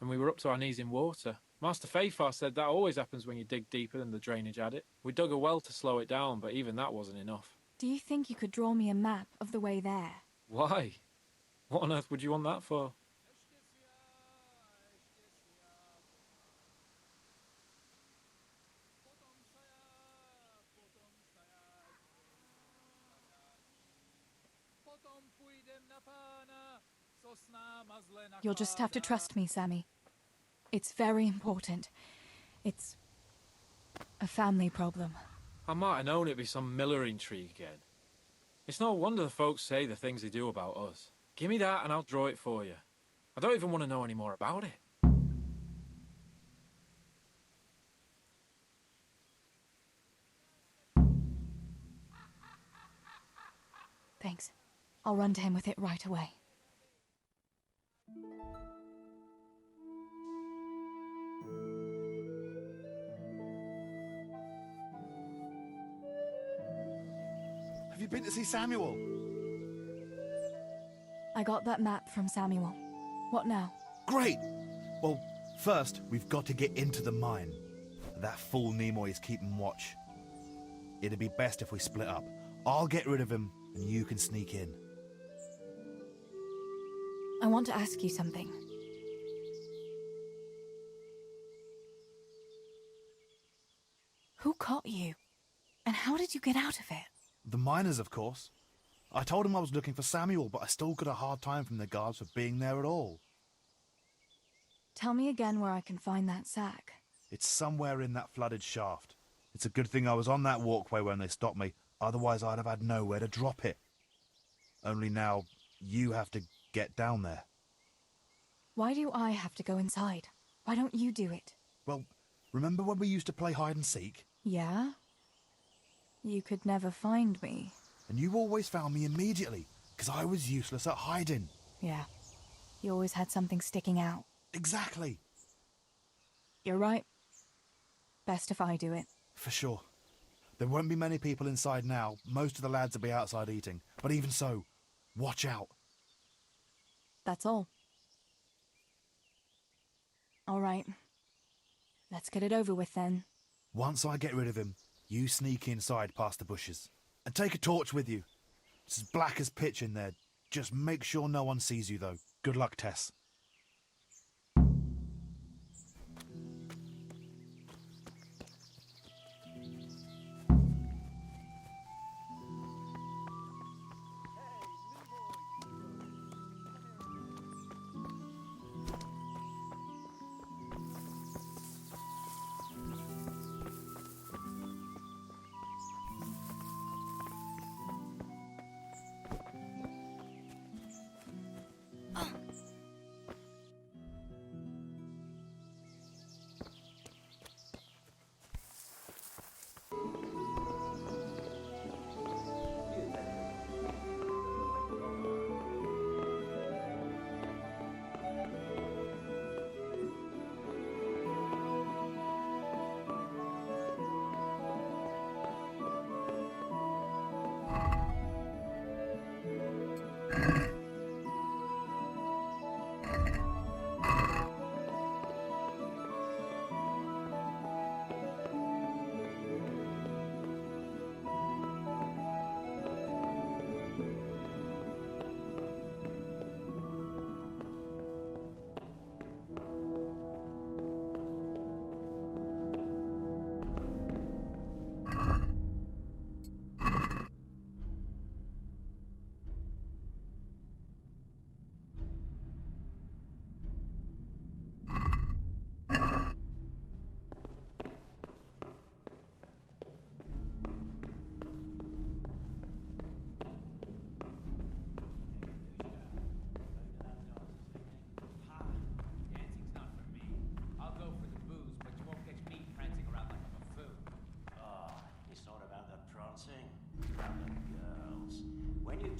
and we were up to our knees in water. Master Fafar said that always happens when you dig deeper than the drainage had it. We dug a well to slow it down, but even that wasn't enough. Do you think you could draw me a map of the way there? Why? What on earth would you want that for? You'll just have to trust me, Sammy. It's very important. It's a family problem. I might have known it'd be some Miller intrigue again. It's no wonder the folks say the things they do about us. Give me that and I'll draw it for you. I don't even want to know any more about it. Thanks. I'll run to him with it right away. Have you been to see Samuel? I got that map from Samuel. What now? Great! Well, first, we've got to get into the mine. That fool Nimoy is keeping watch. It'd be best if we split up. I'll get rid of him, and you can sneak in. I want to ask you something. Who caught you? And how did you get out of it? The miners, of course. I told him I was looking for Samuel, but I still got a hard time from the guards for being there at all. Tell me again where I can find that sack. It's somewhere in that flooded shaft. It's a good thing I was on that walkway when they stopped me, otherwise I'd have had nowhere to drop it. Only now, you have to get down there. Why do I have to go inside? Why don't you do it? Well, remember when we used to play hide and seek? Yeah? You could never find me. And you always found me immediately, because I was useless at hiding. Yeah. You always had something sticking out. Exactly. You're right. Best if I do it. For sure. There won't be many people inside now. Most of the lads will be outside eating. But even so, watch out. That's all. All right. Let's get it over with then. Once I get rid of him, you sneak inside past the bushes. And take a torch with you. It's as black as pitch in there. Just make sure no one sees you, though. Good luck, Tess.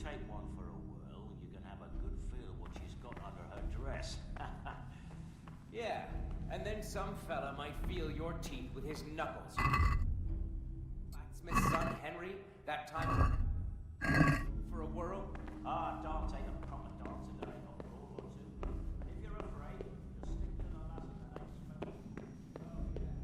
take one for a whirl, you can have a good feel what she's got under her dress. Yeah, and then some fella might feel your teeth with his knuckles. Blacksmith's son Henry, that time for a whirl. Ah, Dante, the proper dancer, there ain't no rule or two. If you're afraid, just stick to the lass that ain't smoking.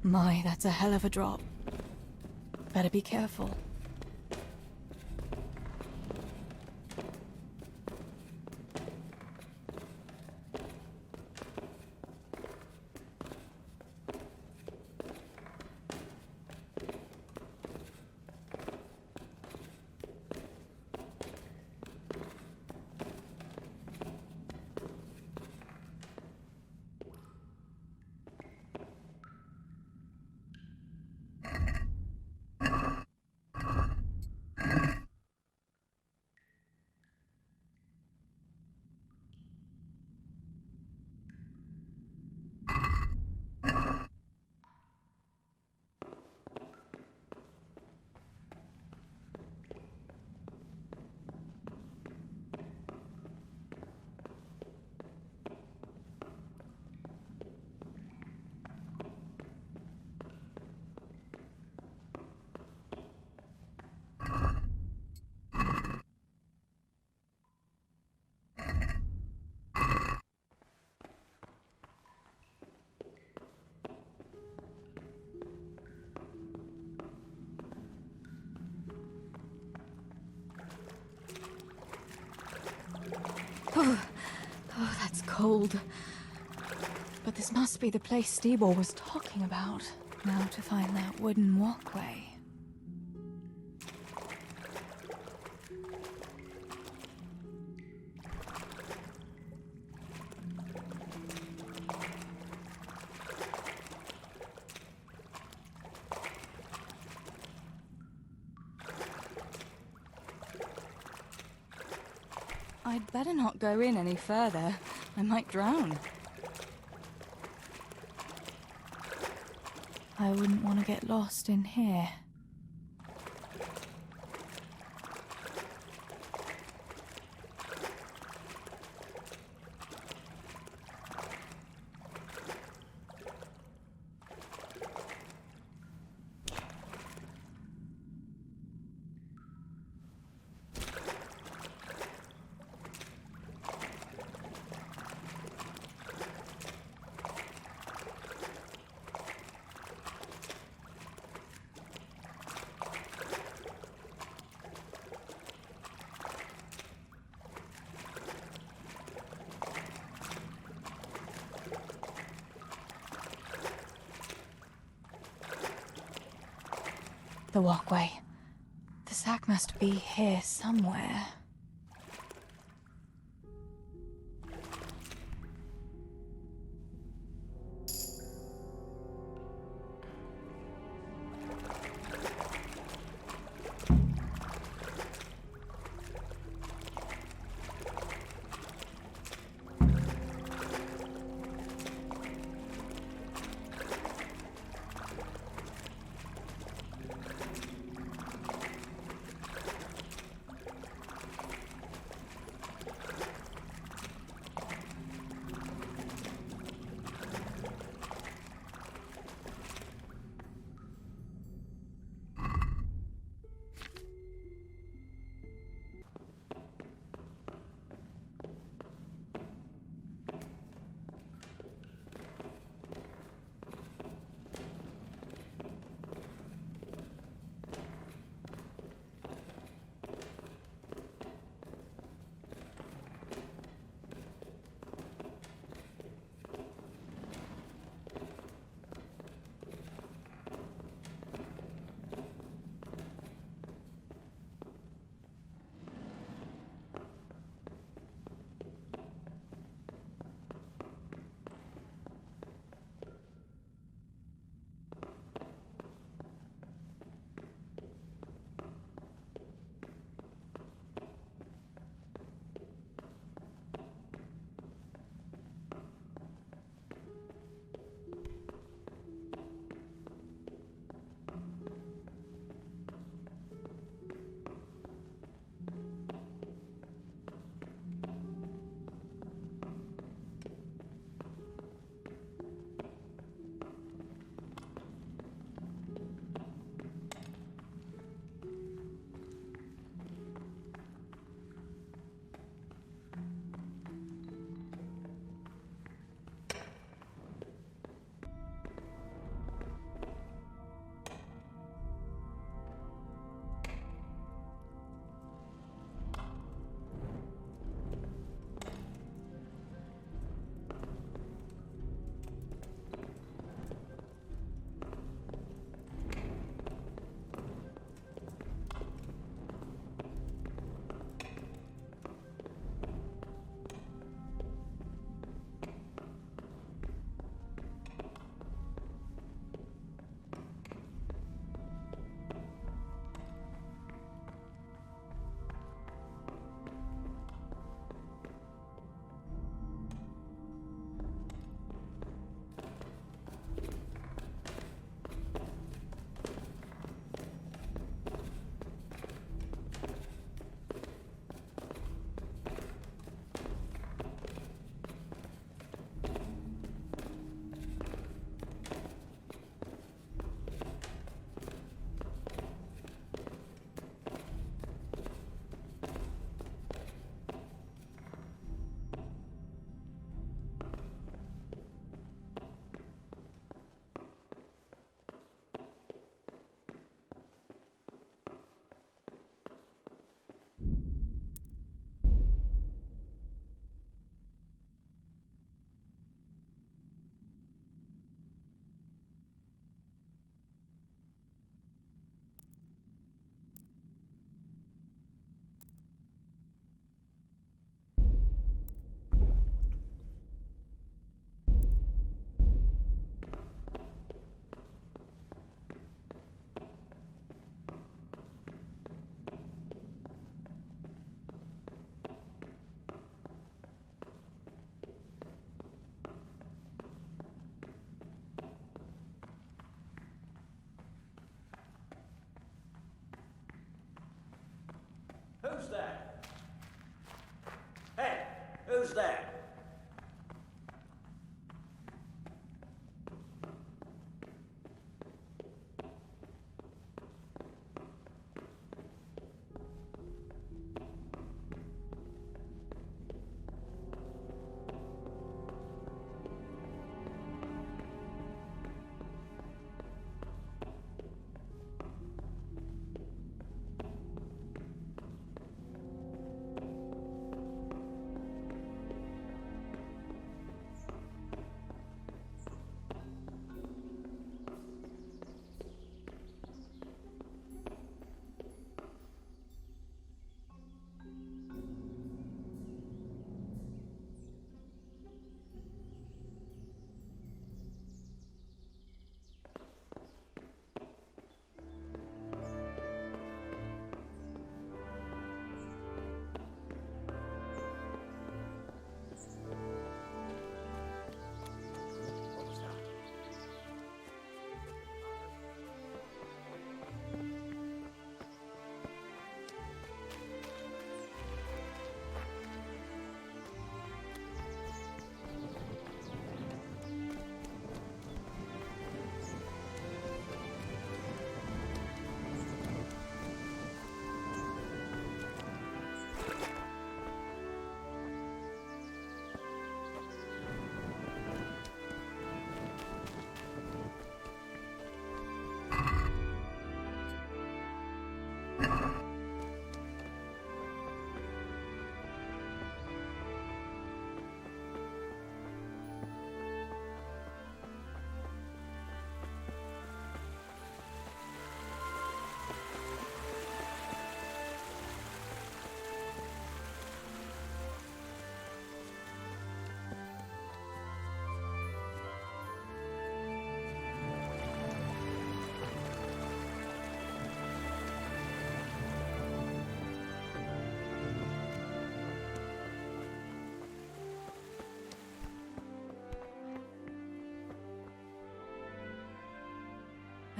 My, that's a hell of a drop. Better be careful. Oh, that's cold. But this must be the place Stibor was talking about. Now to find that wooden walkway. I'd better not go in any further. I might drown. I wouldn't want to get lost in here. The walkway. The sack must be here somewhere.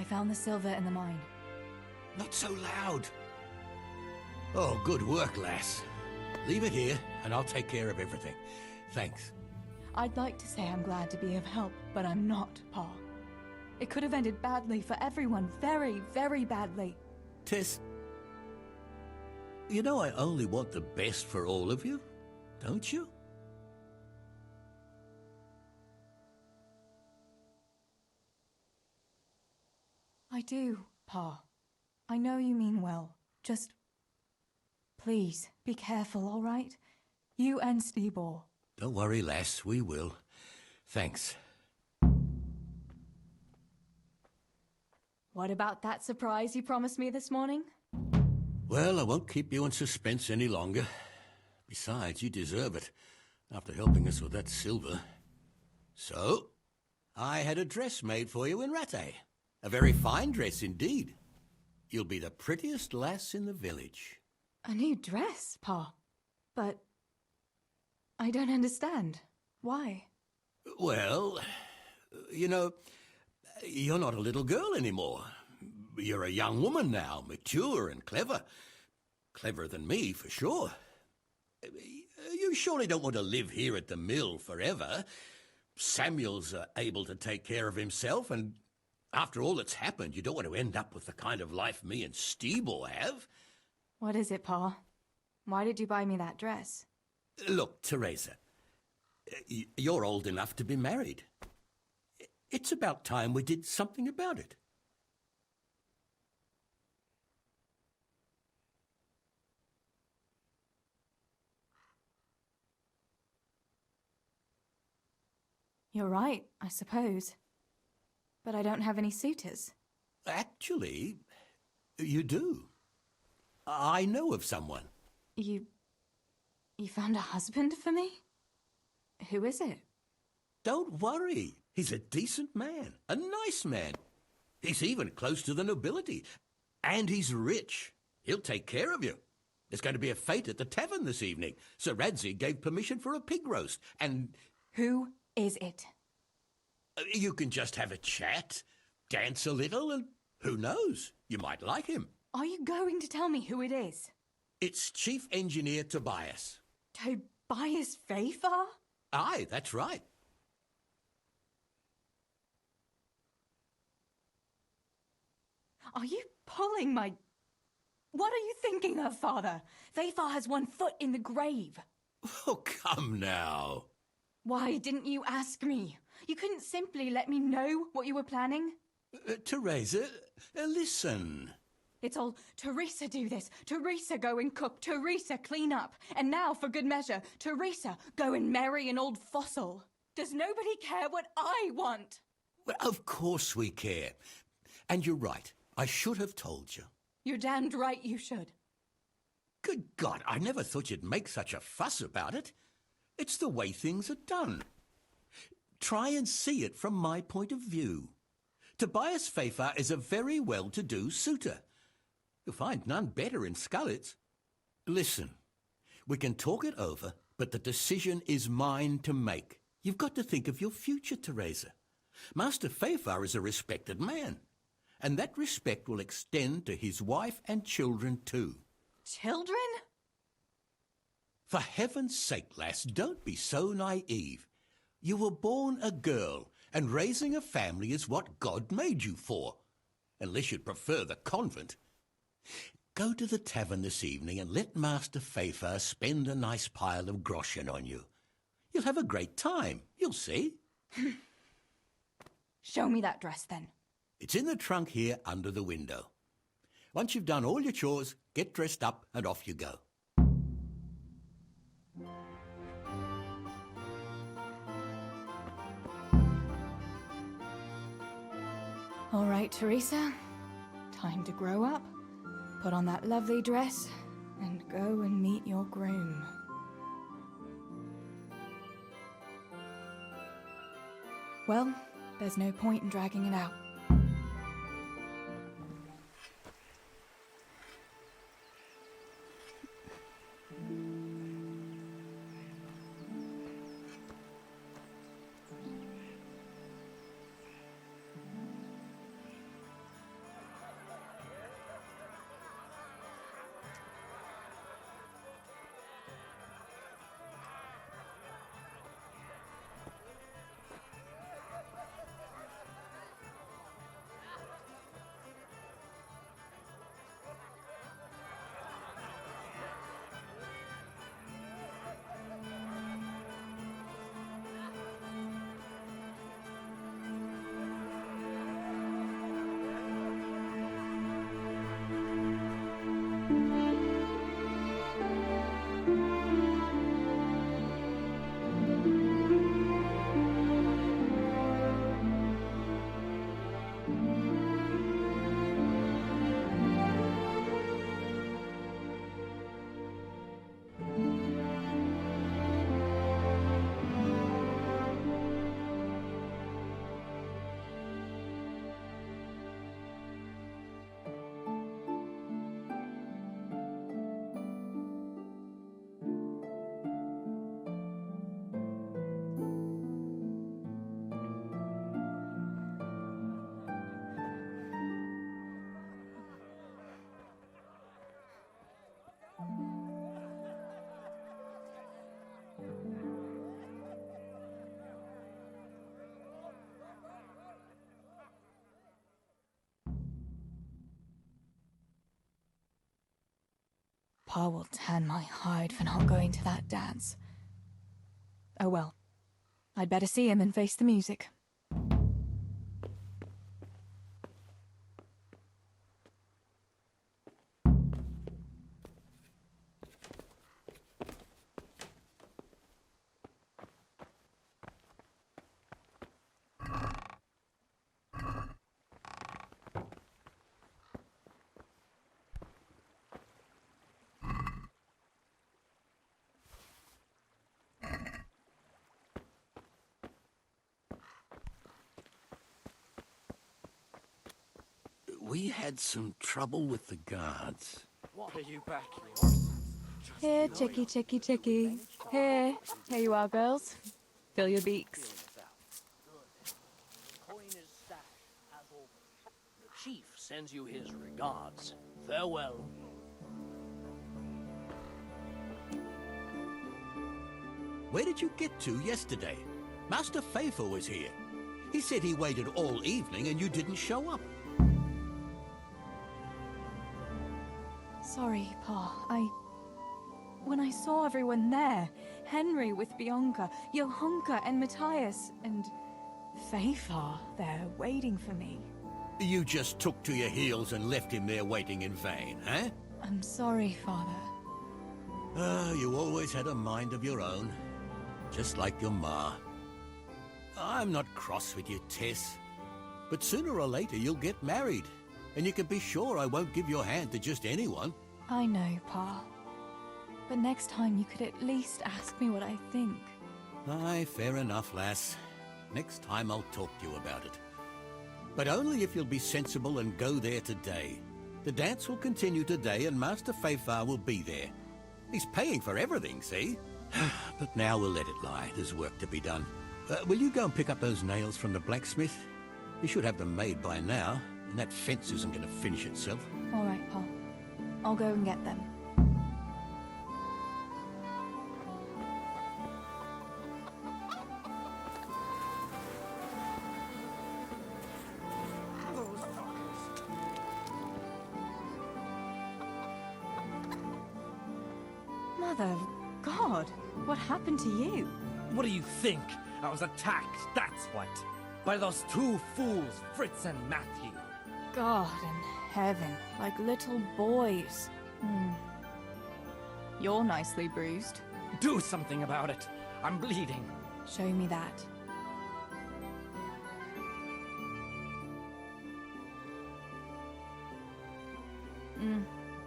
I found the silver in the mine. Not so loud. Oh, good work, lass. Leave it here, and I'll take care of everything. Thanks. I'd like to say I'm glad to be of help, but I'm not, Pa. It could have ended badly for everyone. Very, very badly. Tess, you know I only want the best for all of you, don't you? I do, Pa. I know you mean well. Just... please, be careful, all right? You and Stibor. Don't worry, lass, we will. Thanks. What about that surprise you promised me this morning? Well, I won't keep you in suspense any longer. Besides, you deserve it, after helping us with that silver. So, I had a dress made for you in Rattay. A very fine dress indeed. You'll be the prettiest lass in the village. A new dress, Pa. But... I don't understand. Why? Well, you know, you're not a little girl anymore. You're a young woman now, mature and clever. Cleverer than me, for sure. You surely don't want to live here at the mill forever. Samuel's able to take care of himself, and after all that's happened, you don't want to end up with the kind of life me and Stibor have. What is it, Pa? Why did you buy me that dress? Look, Theresa, you're old enough to be married. It's about time we did something about it. You're right, I suppose. But I don't have any suitors. Actually, you do. I know of someone. You found a husband for me? Who is it? Don't worry. He's a decent man, a nice man. He's even close to the nobility. And he's rich. He'll take care of you. There's going to be a fete at the tavern this evening. Sir Radzi gave permission for a pig roast, and... Who is it? You can just have a chat, dance a little, and who knows? You might like him. Are you going to tell me who it is? It's Chief Engineer Tobias. Tobias Fafar? Aye, that's right. Are you pulling my... What are you thinking of, Father? Fafar has one foot in the grave. Oh, come now. Why didn't you ask me? You couldn't simply let me know what you were planning? Theresa, listen. It's all, Theresa do this, Theresa go and cook, Theresa clean up. And now, for good measure, Theresa go and marry an old fossil. Does nobody care what I want? Well, of course we care. And you're right. I should have told you. You're damned right you should. Good God, I never thought you'd make such a fuss about it. It's the way things are done. Try and see it from my point of view. Tobias Fafar is a very well-to-do suitor. You'll find none better in Skalitz. Listen, we can talk it over, but the decision is mine to make. You've got to think of your future, Theresa. Master Fafar is a respected man, and that respect will extend to his wife and children too. Children? For heaven's sake, lass, don't be so naive. You were born a girl, and raising a family is what God made you for. Unless you'd prefer the convent. Go to the tavern this evening and let Master Fafar spend a nice pile of groschen on you. You'll have a great time, you'll see. Show me that dress, then. It's in the trunk here under the window. Once you've done all your chores, get dressed up and off you go. All right, Theresa. Time to grow up. Put on that lovely dress and go and meet your groom. Well, there's no point in dragging it out. Pa will tan my hide for not going to that dance. Oh well. I'd better see him and face the music. We had some trouble with the guards. What are you back Here, chickie, chickie, chickie. Here. Here you are, girls. Fill your beaks. Coin is stashed, as always. The chief sends you his regards. Farewell. Where did you get to yesterday? Master Faithful was here. He said he waited all evening and you didn't show up. Sorry, Pa. When I saw everyone there, Henry with Bianca, Johanka and Matthias, and Faithful there waiting for me. You just took to your heels and left him there waiting in vain, eh? I'm sorry, Father. You always had a mind of your own. Just like your ma. I'm not cross with you, Tess. But sooner or later you'll get married. And you can be sure I won't give your hand to just anyone. I know, Pa. But next time you could at least ask me what I think. Aye, fair enough, lass. Next time I'll talk to you about it. But only if you'll be sensible and go there today. The dance will continue today and Master Faithful will be there. He's paying for everything, see? But now we'll let it lie. There's work to be done. Will you go and pick up those nails from the blacksmith? You should have them made by now, and that fence isn't going to finish itself. All right, Pa. I'll go and get them. Mother of God, what happened to you? What do you think? I was attacked, that's what. By those two fools, Fritz and Matthew. God in heaven, like little boys. You're nicely bruised. Do something about it. I'm bleeding. Show me that.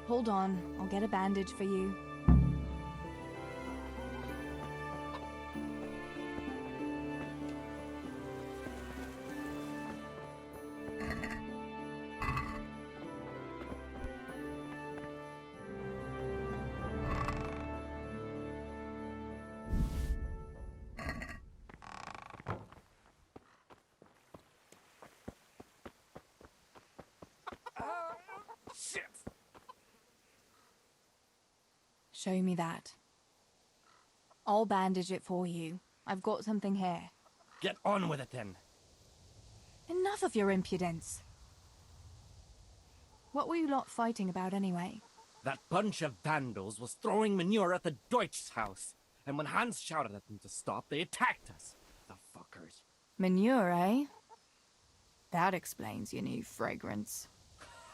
Hold on, I'll get a bandage for you. Shit! Show me that. I'll bandage it for you. I've got something here. Get on with it then. Enough of your impudence. What were you lot fighting about anyway? That bunch of vandals was throwing manure at the Deutsch's house. And when Hans shouted at them to stop, they attacked us. The fuckers. Manure, eh? That explains your new fragrance.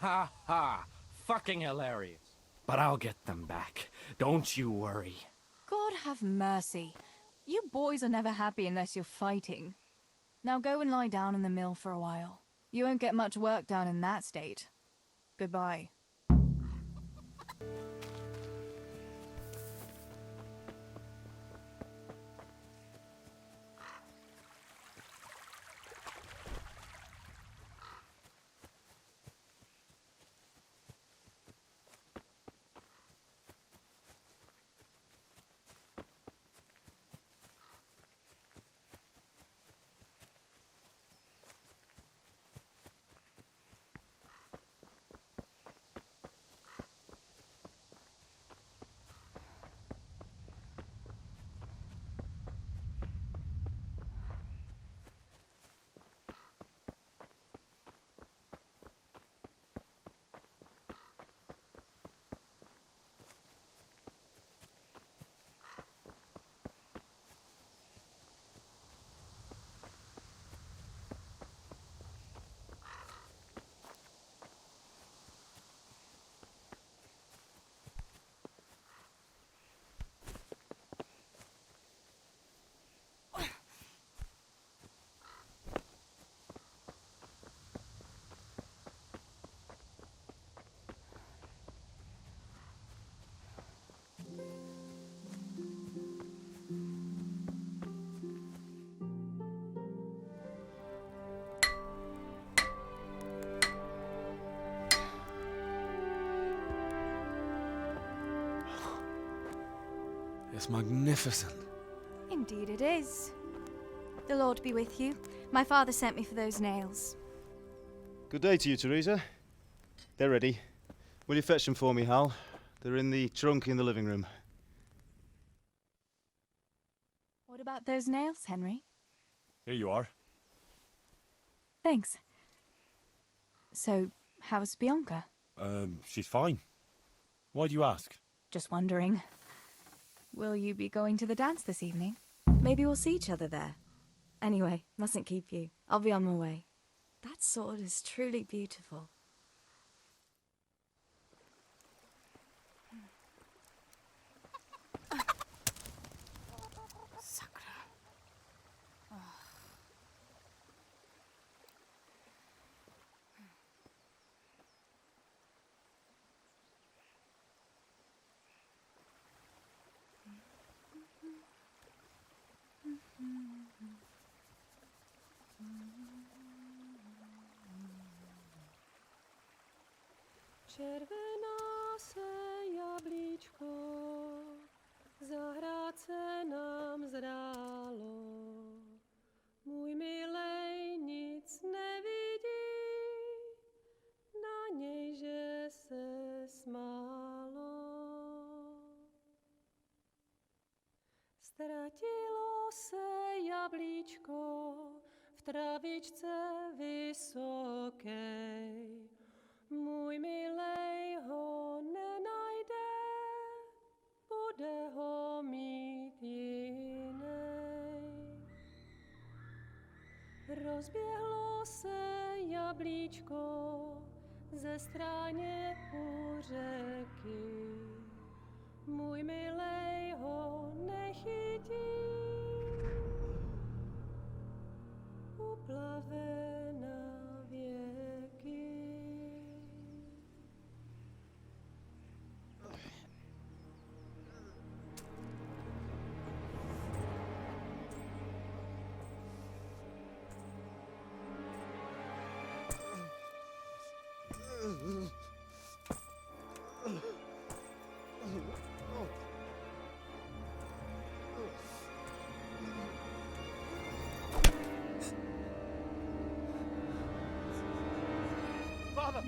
Ha ha! Fucking hilarious. But I'll get them back. Don't you worry. God have mercy. You boys are never happy unless you're fighting. Now go and lie down in the mill for a while. You won't get much work done in that state. Goodbye. It's magnificent. Indeed it is. The Lord be with you. My father sent me for those nails. Good day to you, Theresa. They're ready. Will you fetch them for me, Hal? They're in the trunk in the living room. What about those nails, Henry? Here you are. Thanks. So, how's Bianca? She's fine. Why do you ask? Just wondering. Will you be going to the dance this evening? Maybe we'll see each other there. Anyway, mustn't keep you. I'll be on my way. That sword is truly beautiful. Červená se jablíčko, zahrát se nám zrálo. Můj milej nic nevidí, na něj, že se smálo. Ztratilo se jablíčko v travičce vysokej. Můj milej ho nenajde, bude ho mít jinej. Rozběhlo se jablíčko ze stráně u řeky. Můj milej ho nechytí, uplave na věky. Father!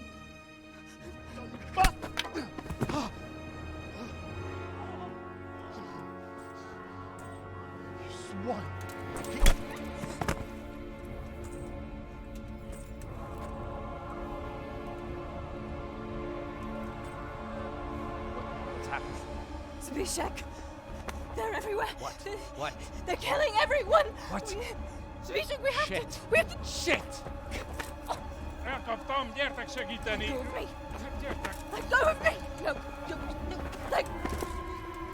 Swine! What's happened? Zbyszek! They're everywhere! What? What? They're killing everyone! What? Zbyszek, we have Shit. to... We have to... Shit! Elkaptam, gyertek segíteni! Let go of me! Gyertek! Let go of me! No, no, let...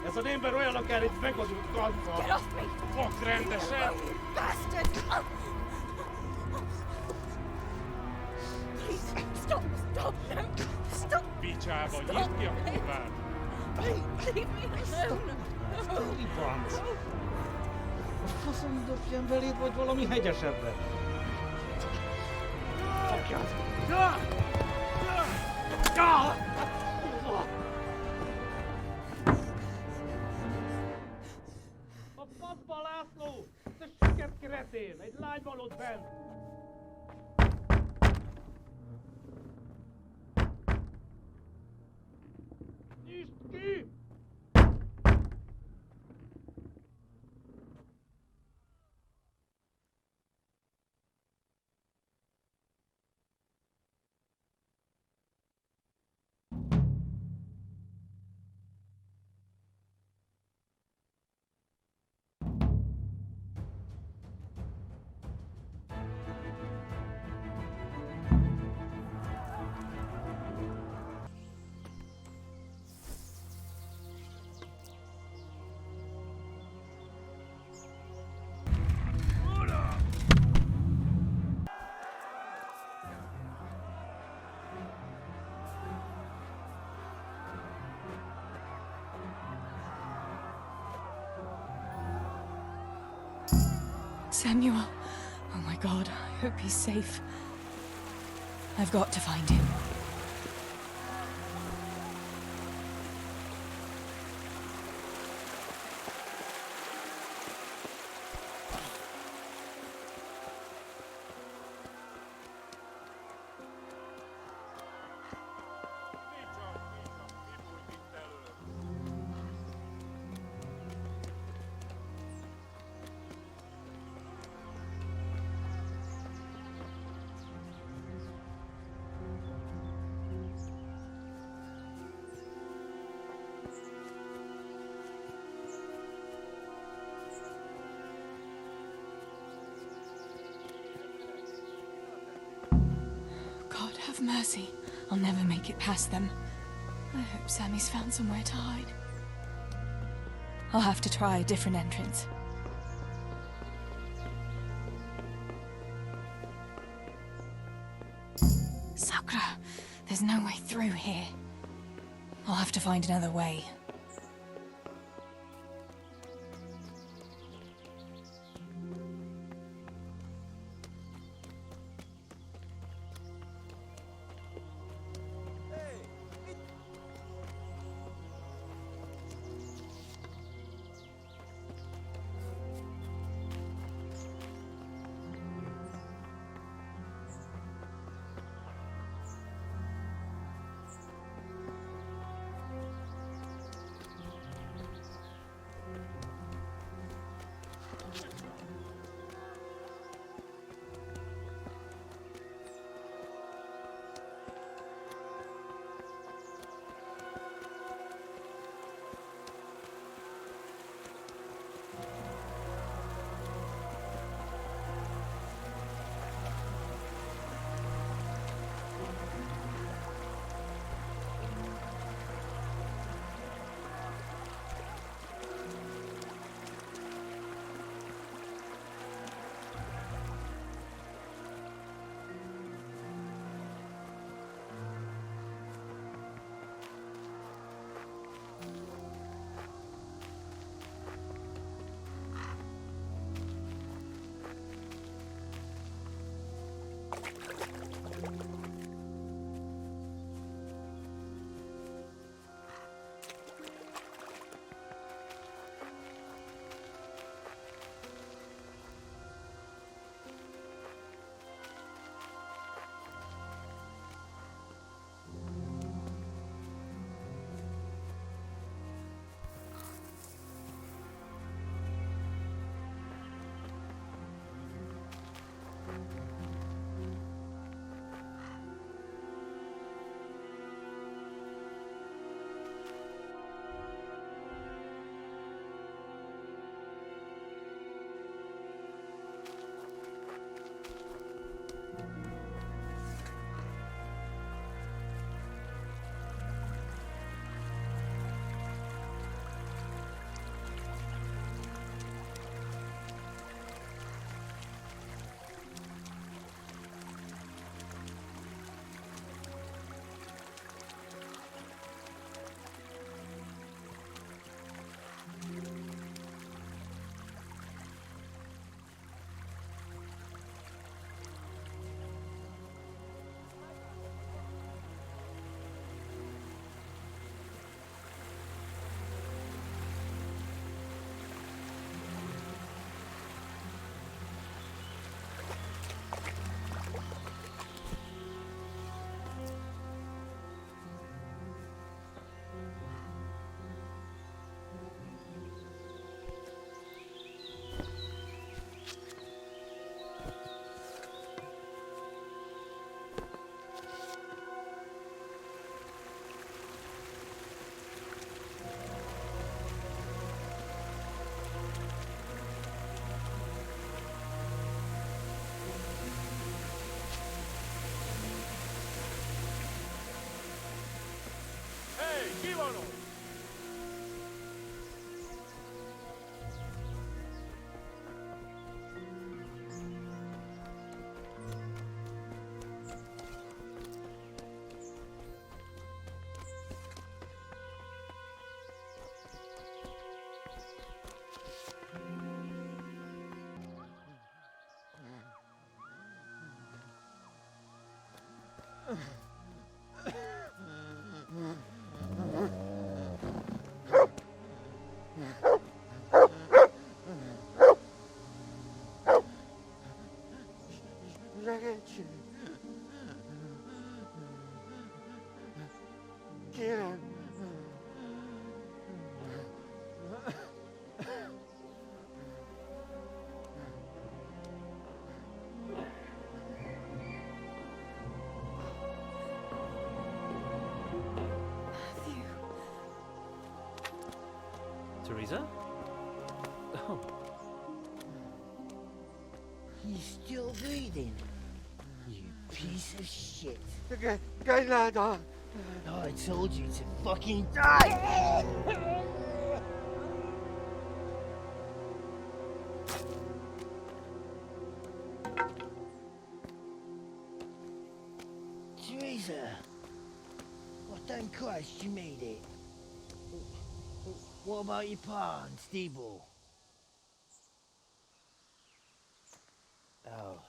Ez az ember olyan, akár itt megadott gazdal! Get off me! Fog rendesen! You bastard! Please, stop, stop, no, stop! Picsába, nyisd ki a kurvát! Please, leave me alone! No! Deliverance! Most faszom dobjam beléd, vagy valami hegyesebbre? Fogjad! A faszba, László! Te siket keretén! Egy lány van ott bent! Nyisd ki! Samuel. Oh my God, I hope he's safe. I've got to find him. Have mercy. I'll never make it past them. I hope Sammy's found somewhere to hide. I'll have to try a different entrance. Sakura, there's no way through here. I'll have to find another way. Theresa? Oh. He's still breathing. You piece of shit. Cái là đó. I told you to fucking die! Theresa! Well, thank Christ you made it. What about your pa and Steve-O? Oh.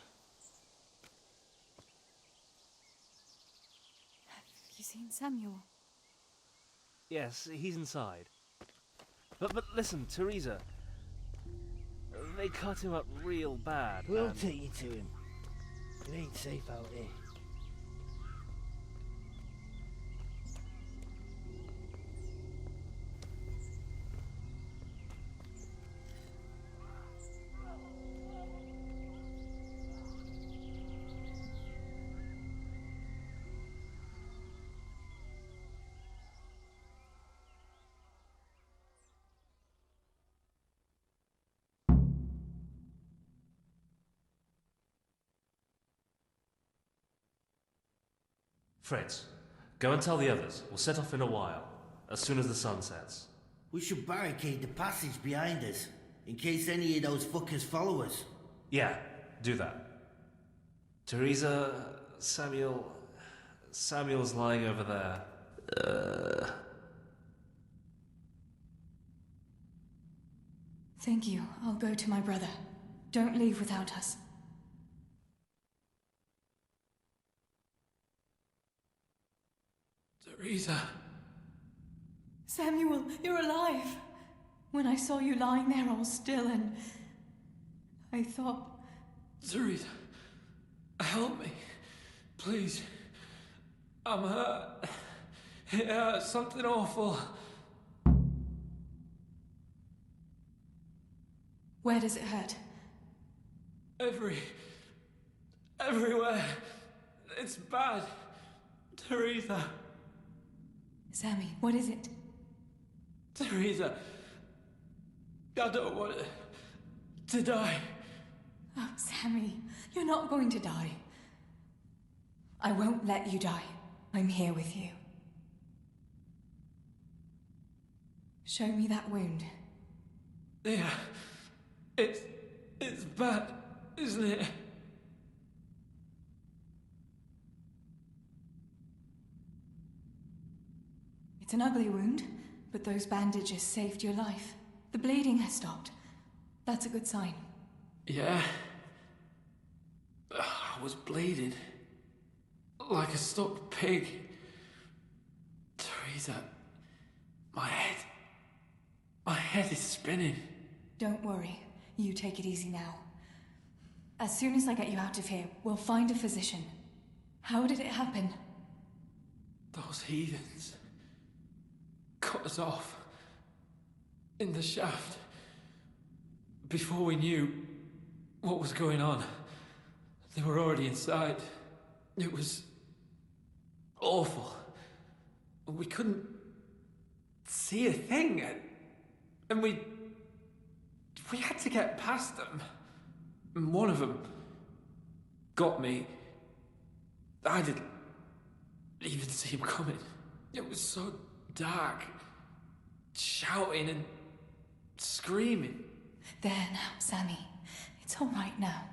Have you seen Samuel? Yes, he's inside. But listen, Theresa. They cut him up real bad. We'll and- take you to him. It ain't safe out here. Fritz, go and tell the others. We'll set off in a while, as soon as the sun sets. We should barricade the passage behind us, in case any of those fuckers follow us. Yeah, do that. Theresa, Samuel's lying over there. Thank you. I'll go to my brother. Don't leave without us. Theresa. Samuel, you're alive. When I saw you lying there all still and I thought... Theresa, help me. Please. I'm hurt. It hurts. Something awful. Where does it hurt? Everywhere. It's bad. Theresa. Sammy, what is it? Theresa. I don't want to die. Oh, Sammy, you're not going to die. I won't let you die. I'm here with you. Show me that wound. Yeah. It's bad, isn't it? It's an ugly wound, but those bandages saved your life. The bleeding has stopped. That's a good sign. Yeah. I was bleeding. Like a stuck pig. Theresa, my head is spinning. Don't worry. You take it easy now. As soon as I get you out of here, we'll find a physician. How did it happen? Those heathens cut us off in the shaft before we knew what was going on. They were already inside. It was awful. We couldn't see a thing, and we had to get past them. And one of them got me. I didn't even see him coming. It was so dark, shouting and screaming. There now, Sammy. It's all right now.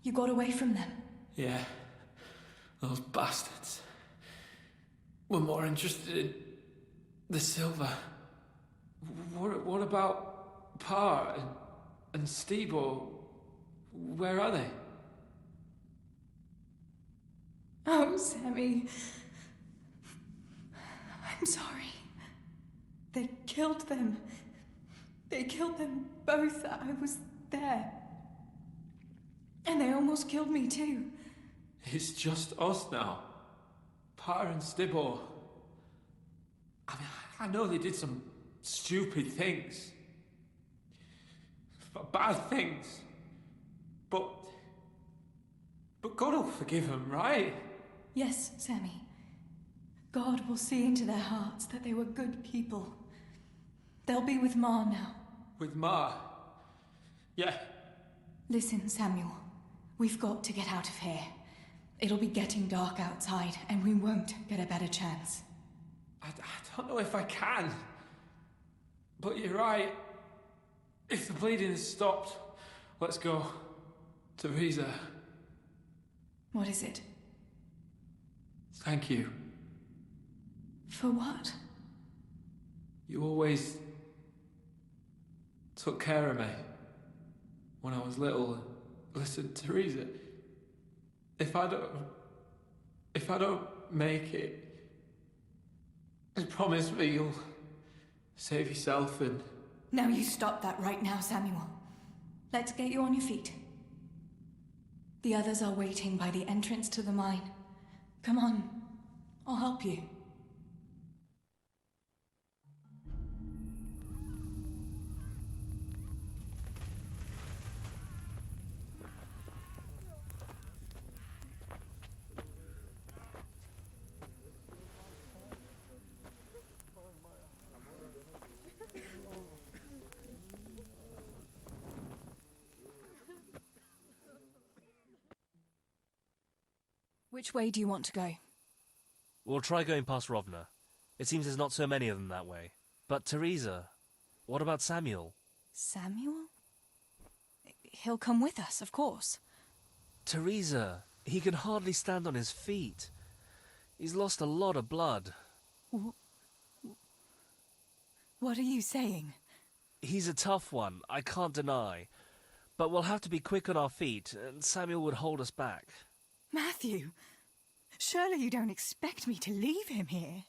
You got away from them. Yeah, those bastards were more interested in the silver. What about Pa and Steve-O? Where are they? Oh, Sammy. I'm sorry. They killed them. They killed them both. I was there. And they almost killed me too. It's just us now. Pa and Steve-O. I mean, I know they did some stupid things. Bad things. But God will forgive them, right? Yes, Sammy. God will see into their hearts that they were good people. They'll be with Ma now. With Ma? Yeah. Listen, Samuel. We've got to get out of here. It'll be getting dark outside, and we won't get a better chance. I don't know if I can. But you're right. If the bleeding has stopped, let's go. Theresa, What is it? thank you. For what? You always took care of me when I was little. Listen, Theresa, if I don't make it, just promise me you'll save yourself and... Now you stop that right now, Samuel. Let's get you on your feet. The others are waiting by the entrance to the mine. Come on, I'll help you. Which way do you want to go? We'll try going past Rovna. It seems there's not so many of them that way. But Theresa, what about Samuel? Samuel? He'll come with us, of course. Theresa, he can hardly stand on his feet. He's lost a lot of blood. What are you saying? He's a tough one, I can't deny. But we'll have to be quick on our feet, and Samuel would hold us back. Matthew, surely you don't expect me to leave him here?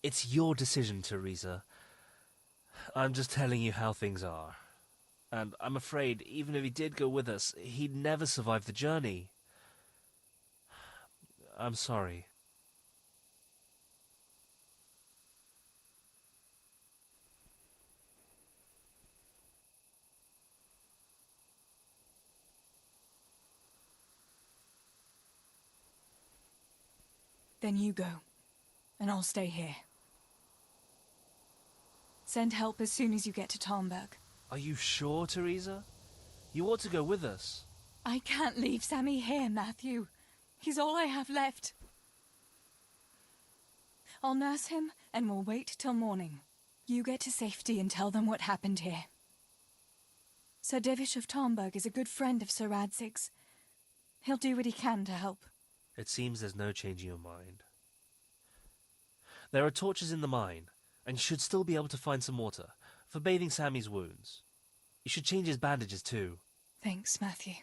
It's your decision, Theresa. I'm just telling you how things are. And I'm afraid, even if he did go with us, he'd never survive the journey. I'm sorry. Then you go, and I'll stay here. Send help as soon as you get to Tarnberg. Are you sure, Theresa? You ought to go with us. I can't leave Sammy here, Matthew. He's all I have left. I'll nurse him, and we'll wait till morning. You get to safety and tell them what happened here. Sir Divish of Tarnberg is a good friend of Sir Radzig's. He'll do what he can to help. It seems there's no changing your mind. There are torches in the mine, and you should still be able to find some water for bathing Sammy's wounds. You should change his bandages too. Thanks, Matthew.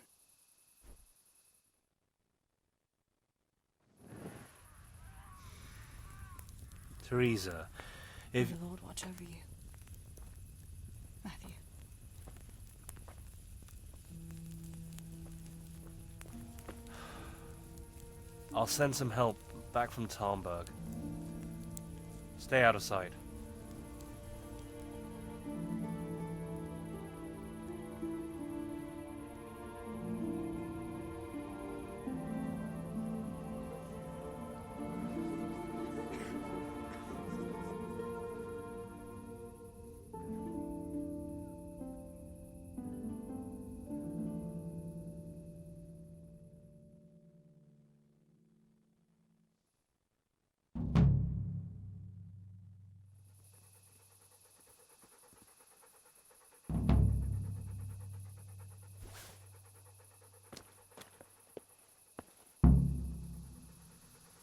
Theresa, if... May the Lord watch over you. Matthew. I'll send some help back from Tarnberg. Stay out of sight.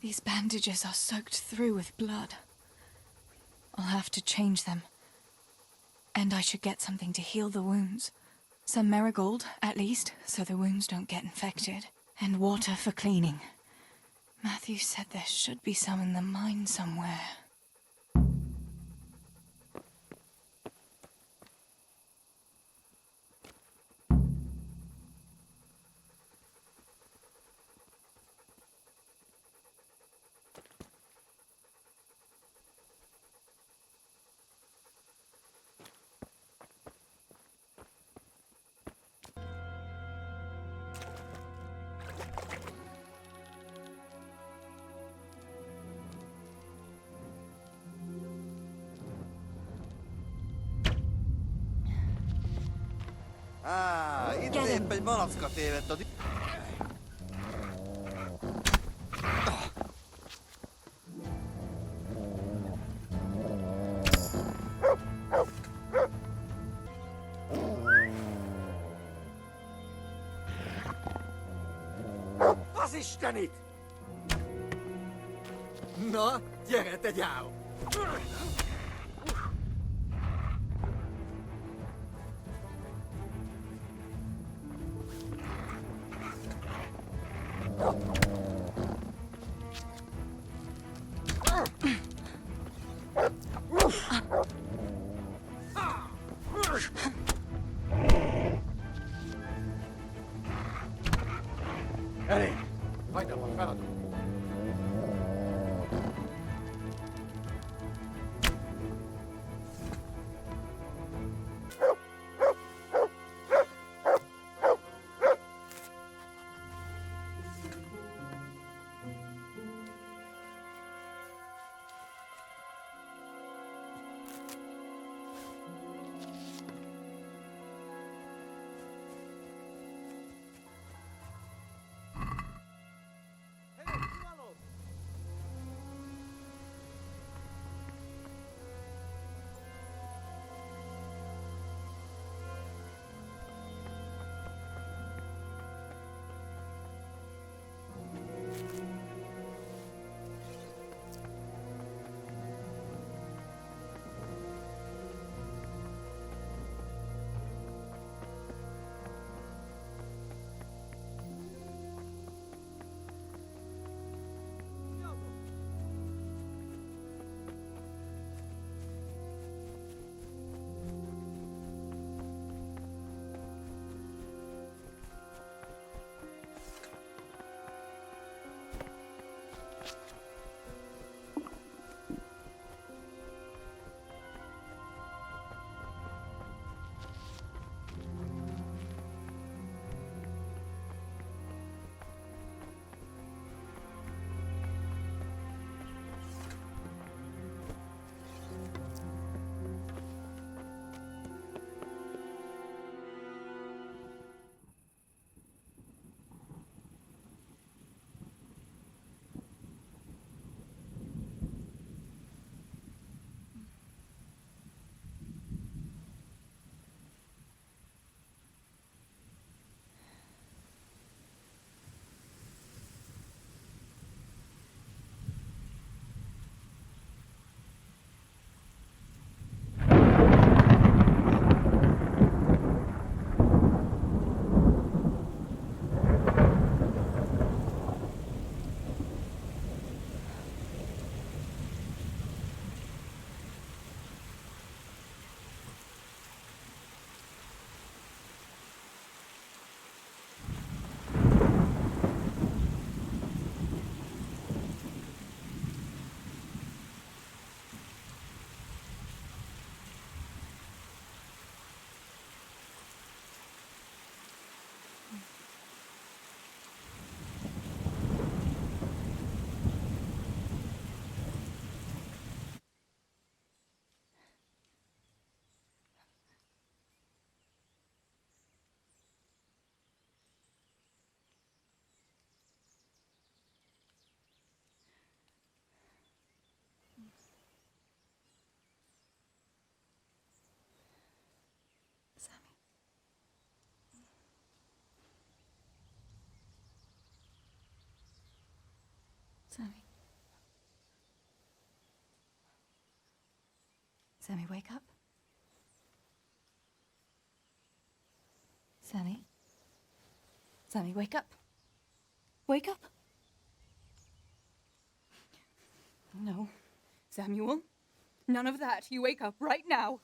These bandages are soaked through with blood. I'll have to change them. And I should get something to heal the wounds. Some marigold, at least, so the wounds don't get infected. And water for cleaning. Matthew said there should be some in the mine somewhere. Itt épp egy malacka tévedt a... Skalitz! No, llégate ya. Eddie, find out my fellow. Sammy. Sammy, wake up. Sammy. Sammy, wake up. Wake up. No. Samuel, none of that. You wake up right now.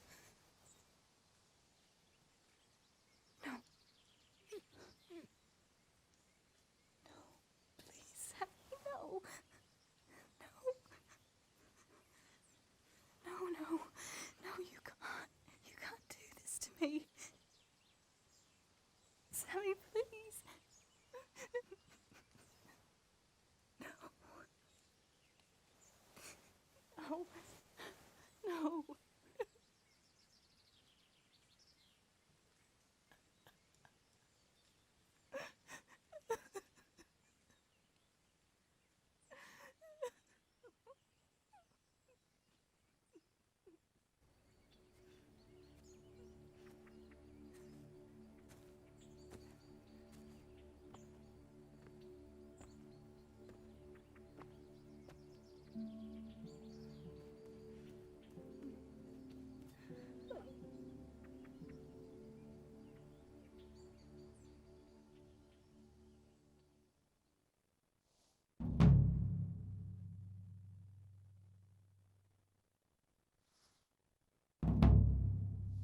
No. No, please, Sammy, no. No. No, you can't. You can't do this to me. Sammy, please. No. No.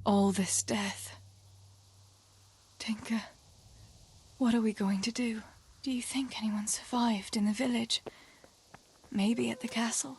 All this death. Tinker, what are we going to do? Do you think anyone survived in the village? Maybe at the castle?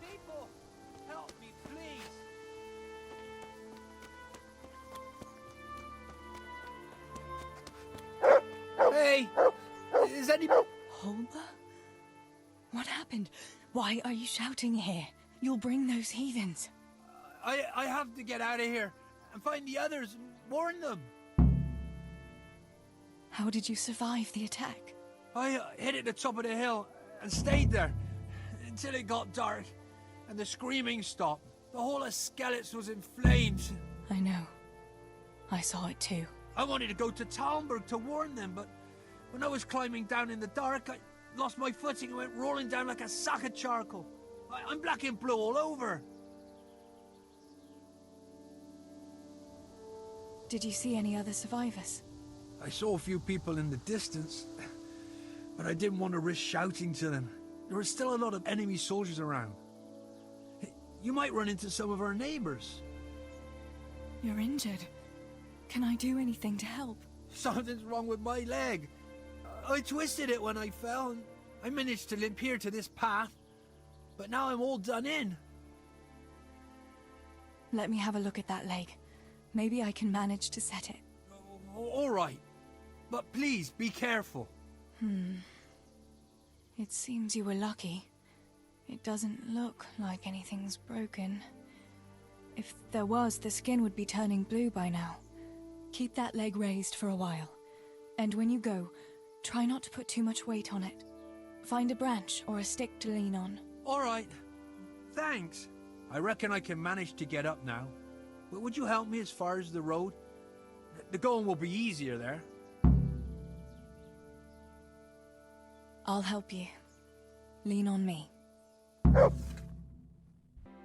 People, help me, please. Hey, is anybody... Holber? What happened? Why are you shouting here? You'll bring those heathens. I have to get out of here and find the others and warn them. How did you survive the attack? I hid at the top of the hill and stayed there until it got dark and the screaming stopped. The whole of Skalitz was in flames. I know. I saw it too. I wanted to go to Talmberg to warn them, but when I was climbing down in the dark, I lost my footing and went rolling down like a sack of charcoal. I'm black and blue all over. Did you see any other survivors? I saw a few people in the distance, but I didn't want to risk shouting to them. There were still a lot of enemy soldiers around. You might run into some of our neighbors. You're injured. Can I do anything to help? Something's wrong with my leg. I twisted it when I fell, and I managed to limp here to this path. But now I'm all done in. Let me have a look at that leg. Maybe I can manage to set it. All right. But please, be careful. It seems you were lucky. It doesn't look like anything's broken. If there was, the skin would be turning blue by now. Keep that leg raised for a while. And when you go, try not to put too much weight on it. Find a branch or a stick to lean on. All right. Thanks. I reckon I can manage to get up now. But would you help me as far as the road? The going will be easier there. I'll help you. Lean on me.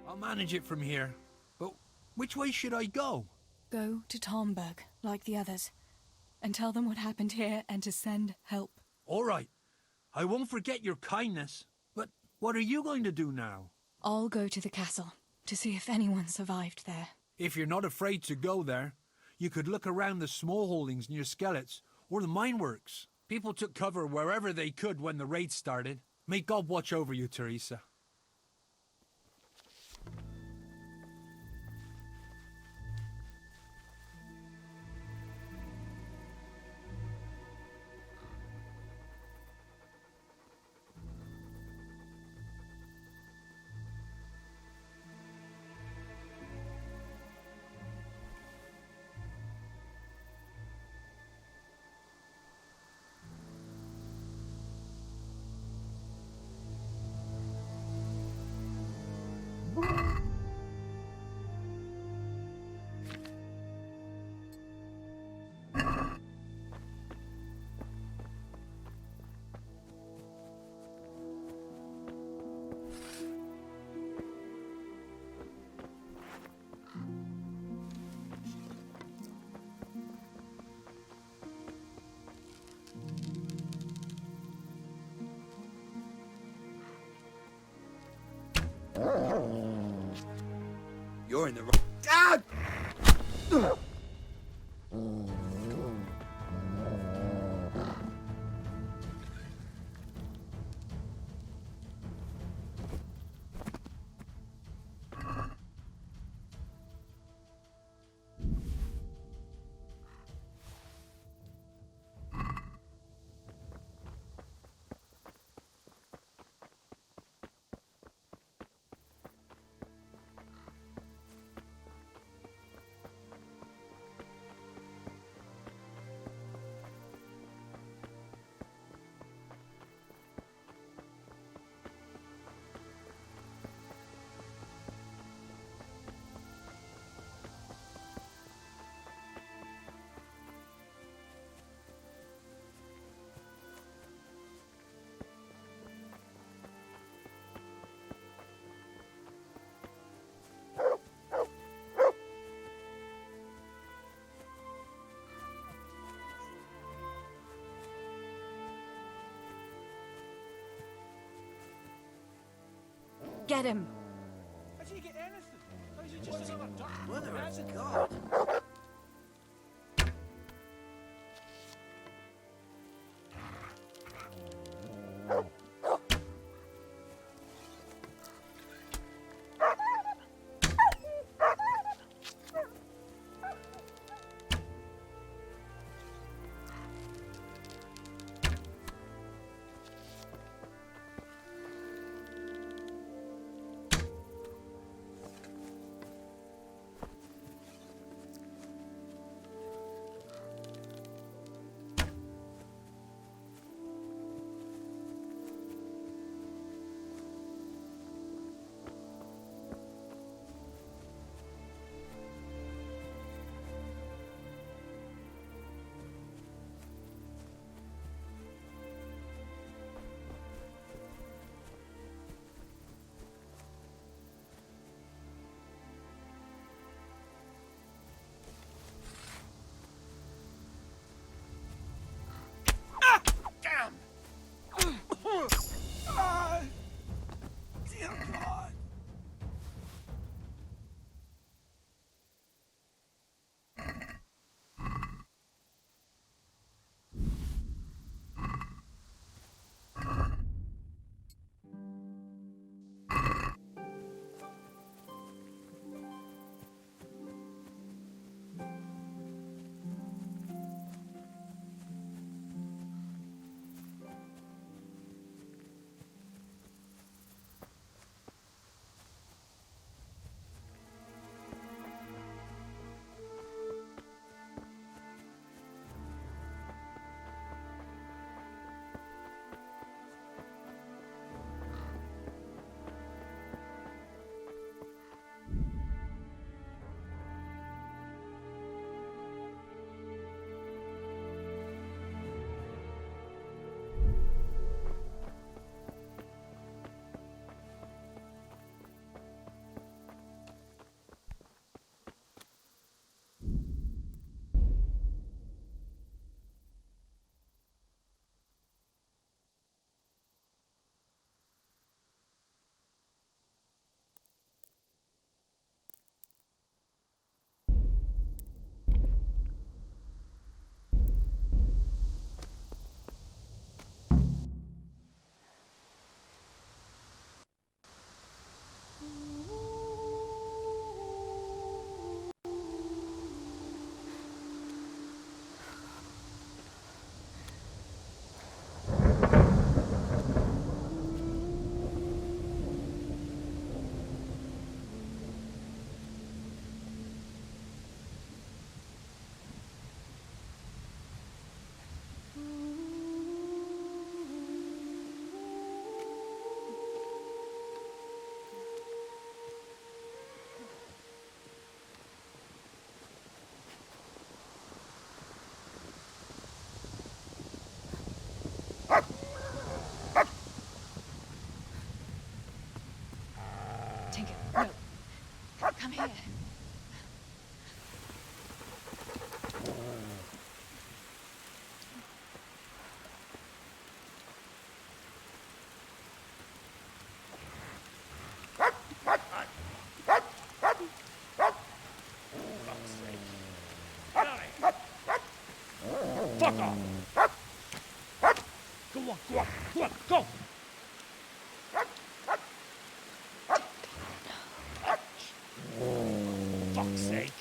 I'll manage it from here. But which way should I go? Go to Talmberg, like the others, and tell them what happened here and to send help. All right. I won't forget your kindness. But what are you going to do now? I'll go to the castle to see if anyone survived there. If you're not afraid to go there, you could look around the small holdings near Skalitz or the mine works. People took cover wherever they could when the raid started. May God watch over you, Theresa. You're in the wrong... Ah! Get him! How do you get anything? How is it just another duck? Mother of God. Dear God. Tinker, no. Come here. Fuck off! Go on, go on, go on, go! Fuck's sake!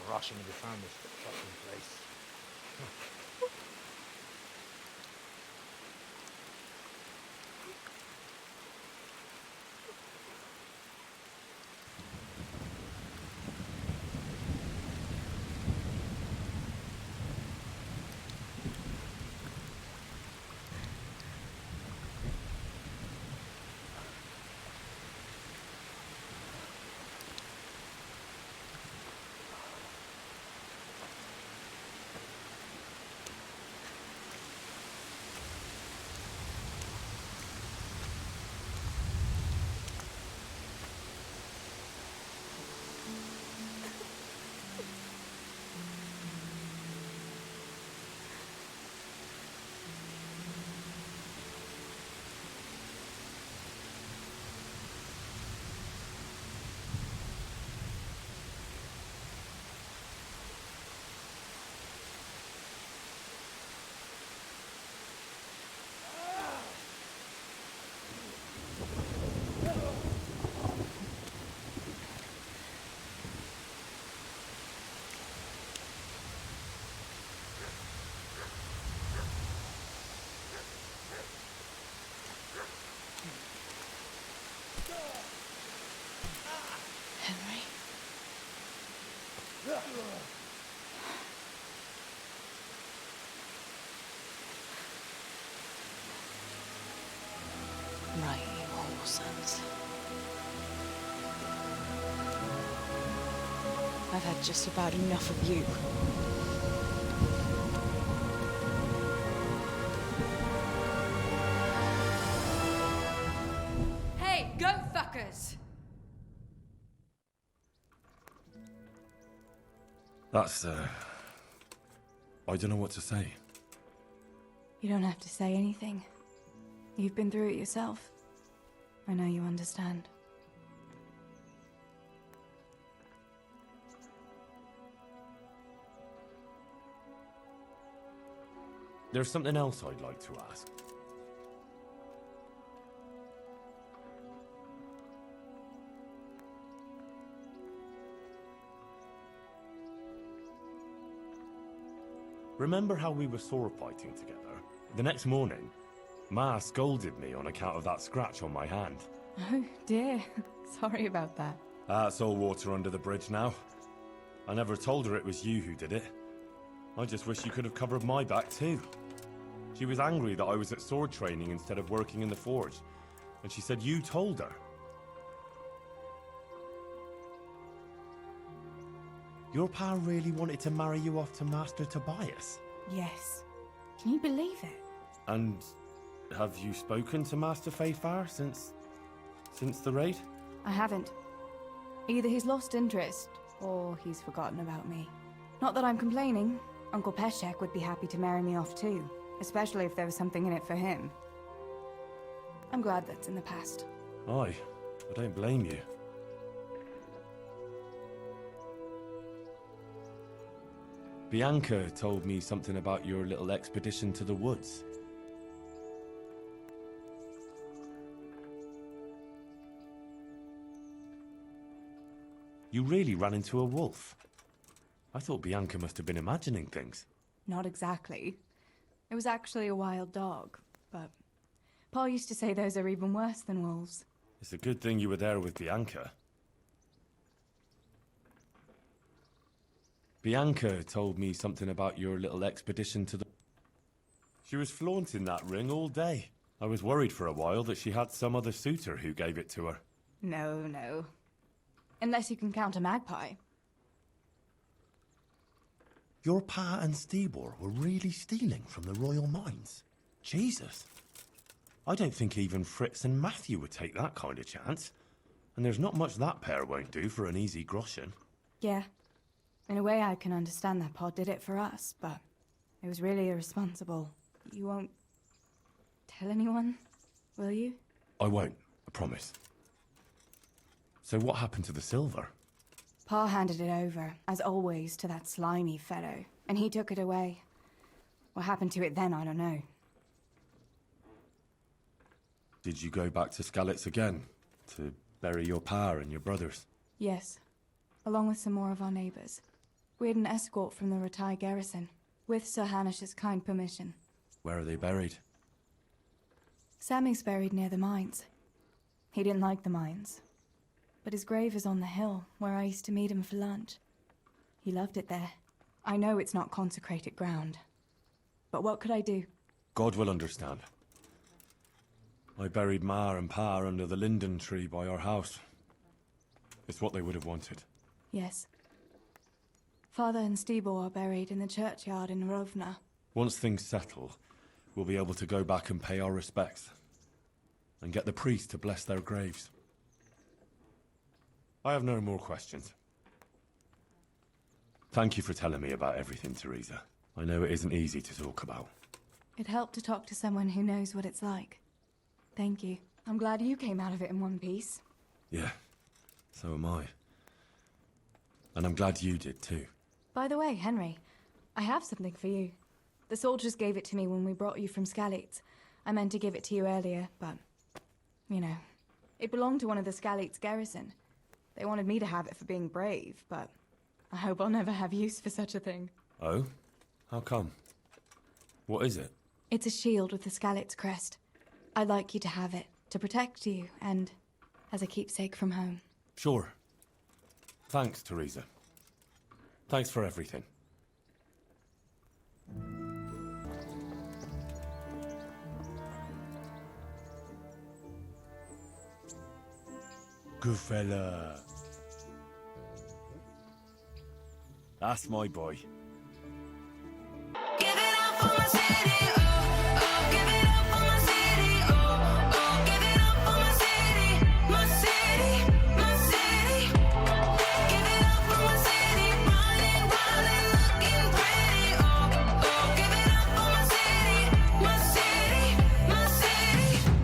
Rushing to find this fucking place. Right, you whoresons. I've had just about enough of you. Hey, go fuckers! That's, I don't know what to say. You don't have to say anything. You've been through it yourself. I know you understand. There's something else I'd like to ask. Remember how we were sword fighting together? The next morning, Ma scolded me on account of that scratch on my hand. Oh dear. Sorry about that. That's all water under the bridge now. I never told her it was you who did it. I just wish you could have covered my back too. She was angry that I was at sword training instead of working in the forge, and she said you told her. Your pa really wanted to marry you off to Master Tobias? Yes. Can you believe it? And have you spoken to Master Fayfar since the raid? I haven't. Either he's lost interest, or he's forgotten about me. Not that I'm complaining. Uncle Peshek would be happy to marry me off too, especially if there was something in it for him. I'm glad that's in the past. Aye, I don't blame you. Bianca told me something about your little expedition to the woods. You really ran into a wolf. I thought Bianca must have been imagining things. Not exactly. It was actually a wild dog, but Pa used to say those are even worse than wolves. It's a good thing you were there with Bianca. Bianca told me something about your little expedition to the... She was flaunting that ring all day. I was worried for a while that she had some other suitor who gave it to her. No. Unless you can count a magpie. Your pa and Stibor were really stealing from the royal mines. Jesus. I don't think even Fritz and Matthew would take that kind of chance. And there's not much that pair won't do for an easy groschen. Yeah. In a way I can understand that Pa did it for us, but it was really irresponsible. You won't tell anyone, will you? I won't, I promise. So what happened to the silver? Pa handed it over, as always, to that slimy fellow, and he took it away. What happened to it then, I don't know. Did you go back to Skalitz again, to bury your pa and your brothers? Yes, along with some more of our neighbours. We had an escort from the retired garrison, with Sir Hanish's kind permission. Where are they buried? Sammy's buried near the mines. He didn't like the mines, but his grave is on the hill, where I used to meet him for lunch. He loved it there. I know it's not consecrated ground, but what could I do? God will understand. I buried Ma and Pa under the linden tree by our house. It's what they would have wanted. Yes. Father and Stibor are buried in the churchyard in Rovna. Once things settle, we'll be able to go back and pay our respects. And get the priest to bless their graves. I have no more questions. Thank you for telling me about everything, Theresa. I know it isn't easy to talk about. It helped to talk to someone who knows what it's like. Thank you. I'm glad you came out of it in one piece. Yeah, so am I. And I'm glad you did too. By the way, Henry, I have something for you. The soldiers gave it to me when we brought you from Skalitz. I meant to give it to you earlier, but, you know, it belonged to one of the Skalitz garrison. They wanted me to have it for being brave, but I hope I'll never have use for such a thing. Oh? How come? What is it? It's a shield with the Skalitz crest. I'd like you to have it, to protect you, and as a keepsake from home. Sure. Thanks, Theresa. Thanks for everything. Good fella. That's my boy. Give it up for my city, oh, oh, give it